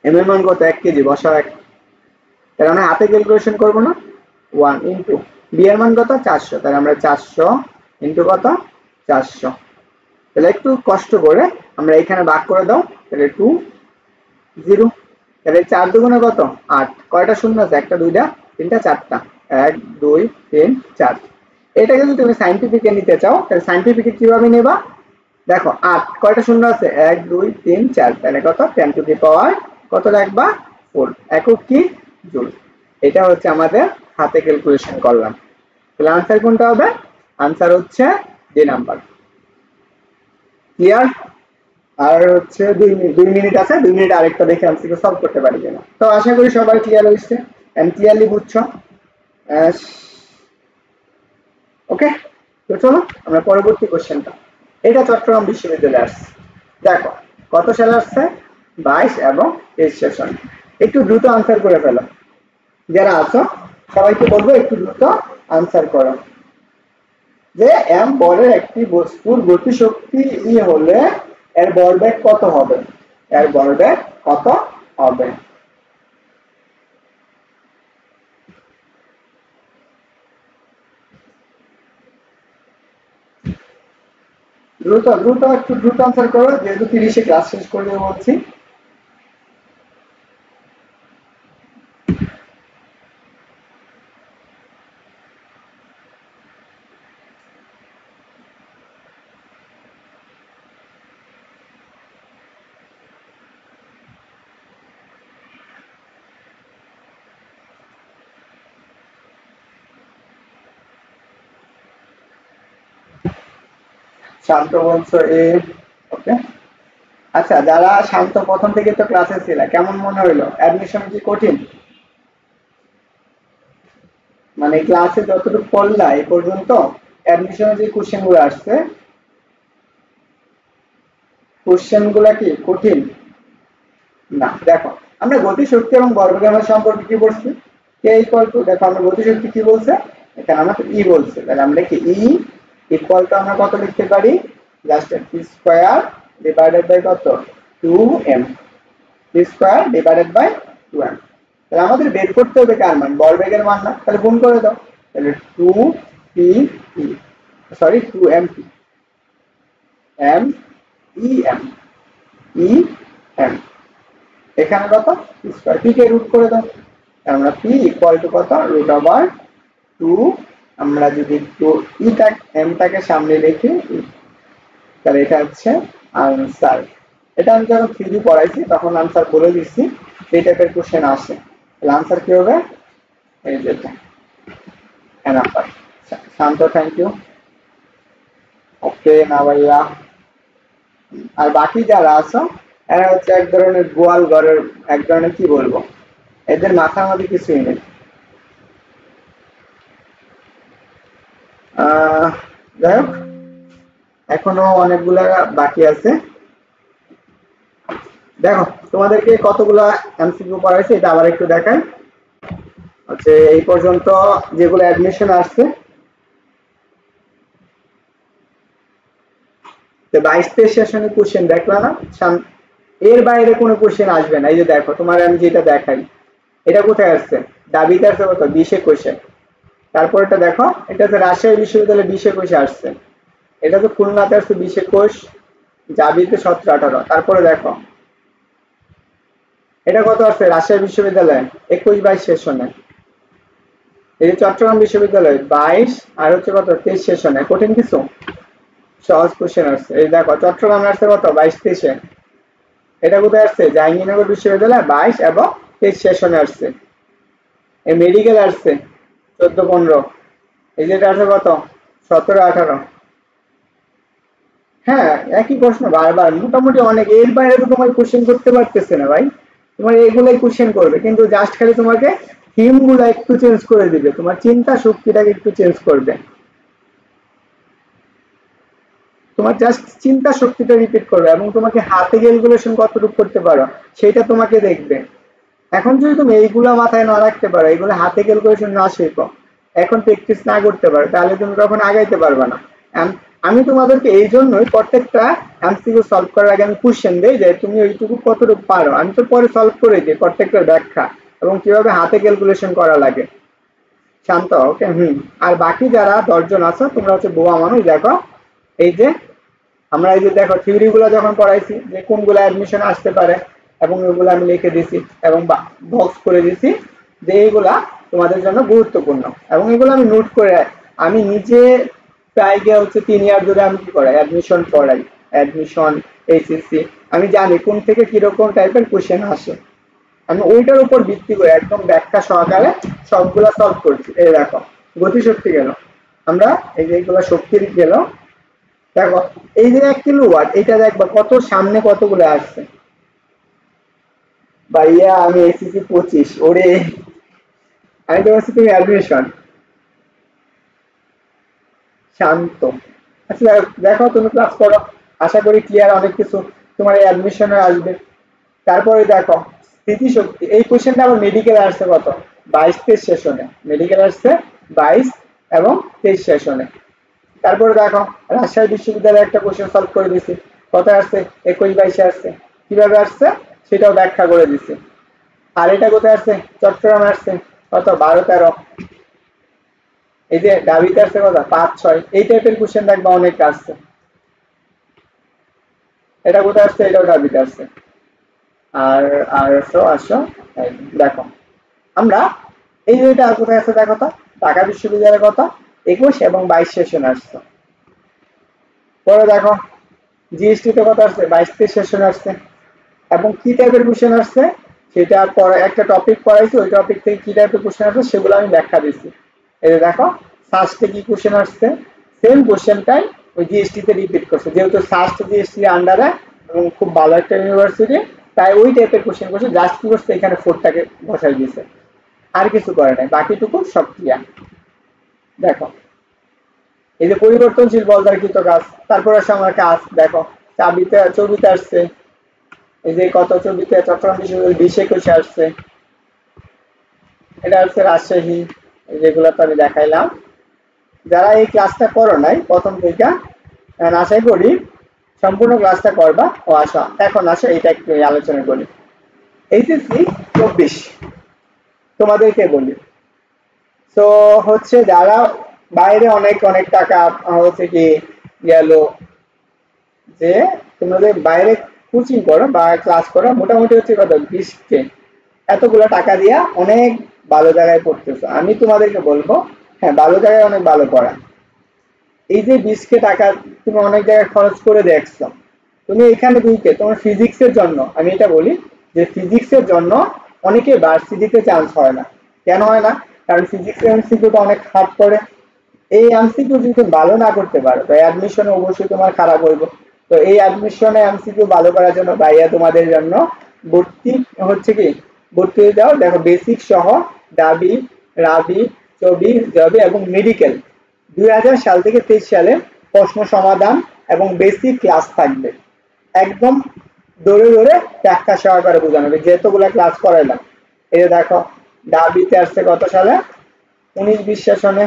A: m এর মান কত 1 কেজি, বসাও 1, তাহলে আমরা হাতে ক্যালকুলেশন করব না, 1 ইনটু b এর মান কত 400, তাহলে আমরা 400 ইনটু কত 400। তাহলে একটু কষ্ট করে আমরা এখানে ভাগ করে দাও, তাহলে 2 0। তাহলে 4 দুগুণে কত 8, কয়টা শূন্য আছে একটা দুইটা তিনটা চারটা 1 2 3 4। এটা যদি তুমি সায়েন্টিফিকে নিতে চাও তাহলে সায়েন্টিফিকে কিভাবে নেবা দেখো 8 কয়টা শূন্য আছে 1 2 3 4 তাহলে কত 10 টু দি পাওয়ার কত রাখবা 4 একক কি জুল। এটা হচ্ছে আমাদের হাতে ক্যালকুলেশন করলাম। তাহলে आंसर কোনটা হবে आंसर হচ্ছে ডি নাম্বার। ক্লিয়ার? আর হচ্ছে 2 মিনিট আছে 2 মিনিট আরেকটা দেখে এমসিকিউ সলভ করতে পারি কিনা। তো আশা করি সবাই ক্লিয়ার হইছে এন্ড ক্লিয়ারলি বুঝছো। ওকে তো চলো আমরা পরবর্তী কোশ্চেনটা। এটা চট্টগ্রাম বিশ্ববিদ্যালয়ে আসছে। দেখো কত সালে আসছে 22 এবং 23 সেশন। একটু দ্রুত आंसर করে ফেলো যারা আছো সবাইকে বলবো একটু দ্রুত आंसर করো যে m বলের একটি বস্তুর গতিশক্তি ই হলে এর ভরবেগ কত হবে, এর ভরবেগ কত হবে। দ্রুত দ্রুত একটু দ্রুত आंसर করো যেহেতু 30 এ ক্লাস শেষ করে দেব বলছি। শান্ত বলছো এ ওকে। আচ্ছা যারা শান্ত প্রথম থেকে তো ক্লাসে ছিল কেমন মনে হইলো অ্যাডমিশন কি কঠিন মানে ক্লাসে যতটুকু পড়লা এই পর্যন্ত অ্যাডমিশনের যে কোশ্চেনগুলো আসছে কোশ্চেনগুলো কি কঠিন না। দেখো আমরা গতিশক্তি এবং ভরবেগের সম্পর্কে কি পড়ছি কে ইকুয়াল টু দেখো আমরা গতিশক্তি কি বলছে এখানে আমরা ই বলছে তাহলে আমরা কি ই ইকুয়াল টু আমরা কত লিখতে পারি just p square divided by কত 2m P square divided by 2m। তাহলে আমাদের বের করতে হবে কার মান ভরবেগের মান না তাহলে গুণ করে দাও তাহলে 2p sorry 2m m e m e m এখানে কত স্কয়ার পি কে রুট করে দাও আমরা p ইকুয়াল টু কত রুট ওভার 2 আমরা যদি ই টাক m টাকে সামনে রেখে তাহলে এটা হচ্ছে आंसर। এটা আমি যখন 3D পড়াইছি তখন आंसर বলে দিছি এই টাইপের কোশ্চেন আসে তাহলে आंसर কি হবে এই যেটা number. Shanto thank you okay না ভাইয়া। আর বাকি যারা আছো এরা হচ্ছে এক ধরনের গোয়াল ঘরের এক ধরনের কি বলবো এদের মাথার মধ্যে কিছুই নেই। যাই হোক এখনো অনেকগুলা বাকি আছে। দেখো তোমাদেরকে কতগুলা এমসিকিউ পড়াইছে এটা আবার একটু দেখাই হচ্ছে এই পর্যন্ত যেগুলো অ্যাডমিশন আসছে 22 সেশনের কোশ্চেন দেখলা না এর বাইরে কোনো কোশ্চেন আসবে না। এই যে দেখো তোমার আমি যেটা দেখাই এটা কোথায় আসছে দাবিতে আসছে কত 20 কোশ্চেন। তারপর এটা দেখো এটা হচ্ছে রাজশাহী বিশ্ববিদ্যালয়ে 20 কোশ্চেন আসছে। এটা তো খুলনাতে আসছে 20 কোশ জাবিতে 17 18। তারপরে দেখো এটা কত আসছে রাজশাহী বিশ্ববিদ্যালয়ে 21 22 সেশনে। এই যে চট্টগ্রাম বিশ্ববিদ্যালয়ে 22 আর হচ্ছে কত 23 সেশনে কঠিন কিছু সহজ কোশ্চেন আসছে। এই দেখো চট্টগ্রাম আসছে কত 22 23 এ। এটা কোথায় আসছে জাহাঙ্গীরনগর বিশ্ববিদ্যালয়ে 22 এবং 23 সেশনে আসছে। এই মেডিকেল আসছে 14 15। এই যেটা আসছে কত 17 18। হ্যাঁ একই প্রশ্ন বারবার মোটামুটি অনেক এর বাইরে তো তোমার কোশ্চেন করতে পারতেছে না ভাই তোমার এগুলাই কোশ্চেন করবে কিন্তু জাস্ট খালি তোমাকে থিম গুলো একটু চেঞ্জ করে দিবে তোমার চিন্তা শক্তিটাকে একটু চেঞ্জ করবে তোমার জাস্ট চিন্তা শক্তিটা রিপিট করবে এবং তোমাকে হাতে ক্যালকুলেশন কতটুকু করতে পারো সেটা তোমাকে দেখবে। এখন যদি তুমি এইগুলা মাথায় না রাখতে পারো এগুলো হাতে ক্যালকুলেশন না শেখো এখন প্র্যাকটিস না করতে পারো তাহলে তুমি কখনো আগাইতে পারবে না। আমি তোমাদেরকে এই জন্যই প্রত্যেকটা এমসিকিউ সলভ করার আগে আমি কোশ্চেন দেই যে তুমি ওইটুকু কতটুকু পারো আমি তো পরে সলভ করে দিই প্রত্যেকটার ব্যাখ্যা এবং কিভাবে হাতে ক্যালকুলেশন করা লাগে। শান্ত ওকে আর বাকি যারা 10 জন আছো তোমরা হচ্ছে বোয়া মানুষ দেখো এই যে আমরা এই যে দেখো থিওরি গুলো যখন পড়াইছি যে কোনগুলো অ্যাডমিশন আসতে পারে এবং ওগুলো আমি লিখে দিছি এবং বক্স করে দিছি যে এইগুলা তোমাদের জন্য গুরুত্বপূর্ণ, এবং এগুলো আমি নোট করে আমি নিজে প্রায় গিয়ে হচ্ছে 3 ইয়ার ধরে আমি কি করাই, অ্যাডমিশন পড়াই, অ্যাডমিশন, এইচএসসি, আমি জানি কোন থেকে কিরকম টাইপের কোশ্চেন আসে, আমি ওইটার উপর ভিত্তি করে একদম ব্যাখ্যা সহকারে সবগুলা সলভ করছি। এই দেখো গতিশক্তি গেল, আমরা এই যে এইগুলা শক্তির গেল, দেখো এই যে 1 কিলোওয়াট, এটা দেখবা কত সামনে কতগুলো আসছে ভাইয়া, আমি এসএসসি 25, ওরে আমি তো বলছি তুমি অ্যাডমিশন শান্ত। আচ্ছা দেখো তুমি ক্লাস করো, আশা করি ক্লিয়ার অনেক কিছু তোমার এই অ্যাডমিশনে আসবে। তারপরে দেখো স্থিতিশক্তি, এই কোশ্চেনটা আবার মেডিকেল আসছে কত, 22-23 সেশনে মেডিকেল আসছে, 22 এবং 23 সেশনে। তারপরে দেখো রাজশাহী বিশ্ববিদ্যালয়ে একটা কোশ্চেন সলভ করে দিছি, কত আসছে, 21-22 আসছে, কিভাবে আসছে সেটাও ব্যাখ্যা করে দিছি। আর এটা কোথায় আসছে, চট্টগ্রামে আসছে, কত 12-13, এই যে দাবিতে আসছে কত 5-6, এই টাইপের কোশ্চেন দেখবা অনেক আসছে। এটা কোথায় আসছে, এটাও দাবিতে আসছে। আর আর আসো দেখো আমরা এই যে এটা কোথায় আছে দেখো তো, ঢাকা বিশ্ববিদ্যালয়ের কত 21 এবং 22 সেশন আসছে। পরে দেখো জিএসটি তে কত আসছে, 22-23 সেশন আসছে, এবং কি টাইপের কোশ্চেন আসছে সেটা পরে একটা টপিক পড়াইছি, ওই টপিক থেকে কি টাইপের কোশ্চেন আসছে সেগুলো আমি ব্যাখ্যা দিচ্ছি। এই যে দেখো সাস্টে কি কোশ্চেন আসছে, সেম কোশ্চেনটাই ওই জিএসটি তে রিপিট করছে, যেহেতু সাস্ট জিএসটি আন্ডারে এবং খুব ভালো একটা ইউনিভার্সিটি, তাই ওই টাইপের কোশ্চেন করছে, জাস্ট কি করছে এখানে 4টাকে বসাই দিয়েছে, আর কিছু করে নাই, বাকিটুকু সব ক্লিয়ার। দেখো এই যে পরিবর্তনশীল বল দ্বারা কৃত কাজ, তারপর আসে আমার কাজ, দেখো ছবিতে আসছে, এই যে কত ছবিতে চট্টগ্রাম বিশ্ববিদ্যালয় 20-21 আসছে, এটা হচ্ছে রাজশাহী, যেগুলো তো আমি দেখাইলাম। যারা এই ক্লাসটা করো নাই প্রথম থেকে, আশা করি সম্পূর্ণ ক্লাসটা করবা। ও আসো এখন আসো এটা একটু আলোচনা করি। এইচএসসি 24 তোমাদেরকে বলি, তো হচ্ছে যারা বাইরে অনেক অনেক টাকা হচ্ছে কি গেল, যে তোমাদের বাইরে কোচিং করো বা ক্লাস করো, মোটামুটি হচ্ছে কত 20K, এতগুলো টাকা দিয়া অনেক ভালো জায়গায় পড়তেছো, আমি তোমাদেরকে বলবো হ্যাঁ ভালো জায়গায় অনেক ভালো পড়া। এই যে 20K টাকা তুমি অনেক জায়গায় খরচ করে দেখছো, তুমি এখানে 2K তোমার ফিজিক্সের জন্য, আমি এটা বলি যে ফিজিক্সের জন্য অনেকে ভার্সিটিতে চান্স হয় না। কেন হয় না, কারণ ফিজিক্সের এমসিকিউটা অনেক হার্ড করে, এই এমসিকিউ যদি তুমি ভালো না করতে পারো তো অ্যাডমিশনে অবশ্যই তোমার খারাপ হইব। তো এই অ্যাডমিশনে এমসিকিউ ভালো করার জন্য ভাইয়া তোমাদের জন্য ভর্তি হচ্ছে কি, ভর্তি হয়ে যাও। দেখো বেসিক সহ দাবি, রাবি, চবি, জবি এবং মেডিকেল 2000 সাল থেকে 23 সালে প্রশ্ন সমাধান এবং বেসিক ক্লাস থাকবে, একদম ধরে ধরে ব্যাখ্যা সহকারে বোঝানো হবে, যেতগুলা ক্লাস করাইলাম। এই যে দেখো দাবিতে আসছে কত সালে, 19-20 সেশনে।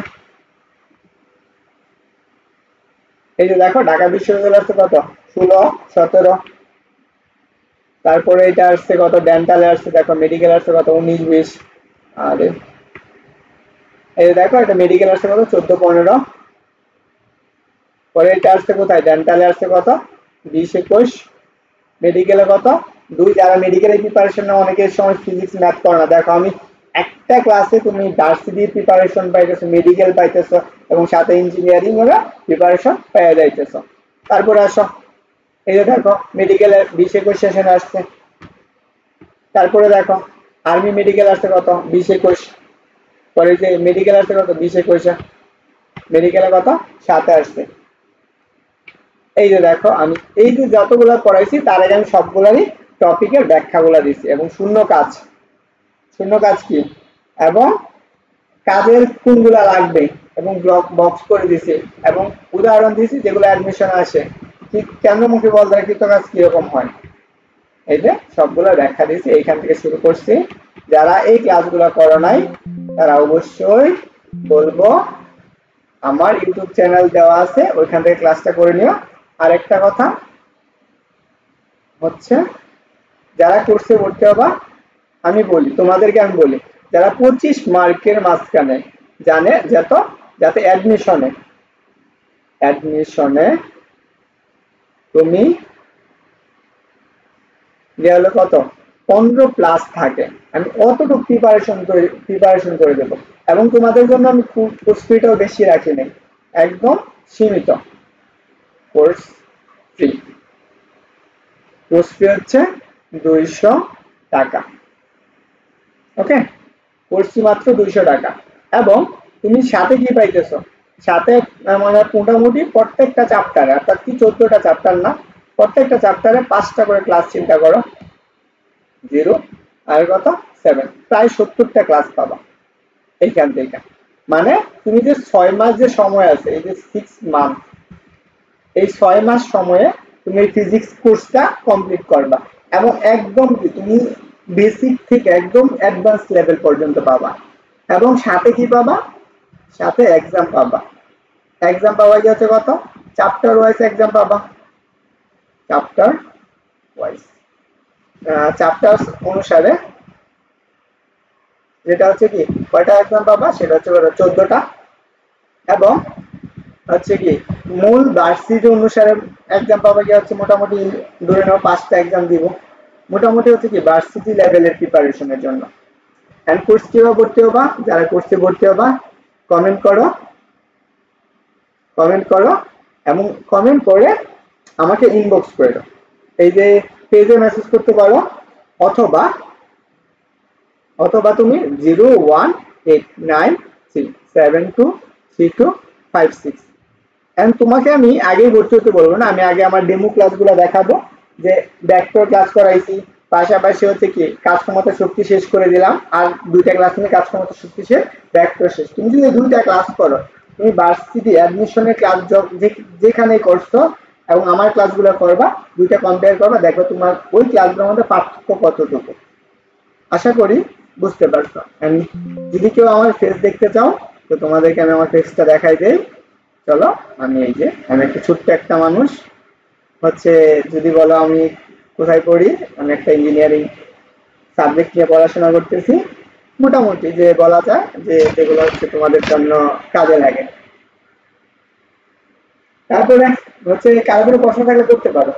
A: এই যে দেখো ঢাকা বিশ্ববিদ্যালয় আসছে কত 16-17, তারপরে এটা আসছে কত ডেন্টালে আসছে, দেখো মেডিকেল আসছে কত 19-20, আর এই যে দেখো এটা মেডিকেল আসছে কত 14-15, পরে এটা আসছে কোথায় ডেন্টালে আসছে কত 20-21, মেডিকেলে কত 2। যারা মেডিকেলে প্রিপারেশন না অনেকের সময় ফিজিক্স ম্যাথ করে না, দেখো আমি একটা ক্লাসে তুমি ভার্সিটি প্রিপারেশন পাইতেছো, মেডিকেল পাইতেছো এবং সাথে ইঞ্জিনিয়ারিং এর প্রিপারেশন পেয়ে যাইতেছো। তারপরে আসো এই যে দেখো মেডিকেলের 20-21 সেশনে আসছে, তারপরে দেখো আর্মি মেডিকেল আসছে কত 20-21, পরে যে মেডিকেল আসছে কত 20-21, মেডিকেলে কত 7 আসছে। এই যে দেখো আমি এই যে যতগুলো পড়াইছি তার আগে আমি সবগুলোরই টপিকের ব্যাখ্যাগুলো দিচ্ছি, এবং শূন্য কাজ কি এবং কাজের কোনগুলা লাগবে এবং ব্লক বক্স করে দিছি, এবং উদাহরণ দিয়েছি যেগুলো অ্যাডমিশন আসে, ঠিক কেন্দ্রমুখী বল দ্বারা কৃত কাজ কিরকম হয়, এই যে সবগুলো ব্যাখ্যা দিয়েছি। এইখান থেকে শুরু করছি, যারা এই ক্লাসগুলো করো নাই তারা অবশ্যই বলবো আমার ইউটিউব চ্যানেল দেওয়া আছে, ওইখান থেকে ক্লাসটা করে নিও। আরেকটা কথা হচ্ছে যারা কোর্সে ভর্তি হবা, আমি বলি তোমাদেরকে, আমি বলি যারা 25 মার্কের মাঝখানে জানে যাতে অ্যাডমিশনে তুমি গেলে কত 15 প্লাস থাকে, আমি অতটুকু প্রিপারেশন করে দেবো। এবং তোমাদের জন্য আমি কোর্স ফিটাও বেশি রাখি নাই, একদম সীমিত কোর্স ফি। কোর্স ফি হচ্ছে 200 টাকা। ওকে, কোর্স ফি মাত্র 200 টাকা। এবং তুমি সাথে কি পাইতেছ, সাথে মানে মোটামুটি প্রত্যেকটা চ্যাপ্টারে, অর্থাৎ কি 14টা চ্যাপ্টার না, প্রত্যেকটা চ্যাপ্টারে 5টা করে ক্লাস, চিন্তা করো 0 আর কত 7, প্রায় 70টা ক্লাস পাবা এইখান থেকে। মানে তুমি যে 6 মাস যে সময় আছে, এই যে 6 মান্থ, এই 6 মাস সময়ে তুমি এই ফিজিক্স কোর্সটা কমপ্লিট করবা। এবং একদম তুমি বেসিক থেকে একদম অ্যাডভান্স লেভেল পর্যন্ত পাবা। এবং সাথে কি পাবা, সাথে এক্সাম পাবা। এক্সাম পাওয়া গেছে কত, চ্যাপ্টার ওয়াইজ এক্সাম পাবা, চ্যাপ্টার ওয়াইজ চ্যাপ্টার অনুসারে, যেটা হচ্ছে কি কয়টা এক্সাম পাবা, সেটা হচ্ছে 14টা। এবং হচ্ছে কি মূল ভার্সিটি অনুসারে এক্সাম পাবা কি হচ্ছে মোটামুটি ধরে নাও 5টা এক্সাম দিব, মোটামুটি হচ্ছে কি ভার্সিটি লেভেলের প্রিপারেশনের জন্য। এন্ড কোর্স কিভাবে ভর্তি হবা, যারা কোর্সে ভর্তি হবা কমেন্ট করো, এবং কমেন্ট করে আমাকে ইনবক্স করে দাও, এই যে পেজে মেসেজ করতে পারো, অথবা তুমি 01893723256। এন্ড তোমাকে আমি আগেই ভর্তি হতে বলবো না, আমি আগে আমার ডেমো ক্লাসগুলো দেখাবো, যে ভেক্টর ক্লাস করাইছি, পাশাপাশি হচ্ছে কি কাজ ক্ষমতা শক্তি শেষ করে দিলাম, আর 2টা ক্লাস নিয়ে কাজ ক্ষমতা শক্তি শেষ, ভেক্টর শেষ। তুমি যদি 2টা ক্লাস করো, তুমি ভার্সিটি অ্যাডমিশনের ক্লাস যেখানে করছো এবং আমার ক্লাসগুলো করবা, 2টা কম্পেয়ার করবা, দেখো তোমার ওই ক্লাসগুলোর মধ্যে পার্থক্য কতটুকু। আশা করি বুঝতে পারছো। যদি কেউ আমার ফেস দেখতে চাও, তো তোমাদেরকে আমি আমার ফেসটা দেখাই দেই। চলো, আমি এই যে আমি একটা ছোট্ট একটা মানুষ, হচ্ছে যদি বলো আমি কোথায় পড়ি, আমি একটা ইঞ্জিনিয়ারিং সাবজেক্ট নিয়ে পড়াশোনা করতেছি, মোটামুটি যে বলা যায় যে যেগুলো হচ্ছে তোমাদের জন্য কাজে লাগে। তারপরে হচ্ছে কারো কোনো প্রশ্ন থাকলে করতে পারো।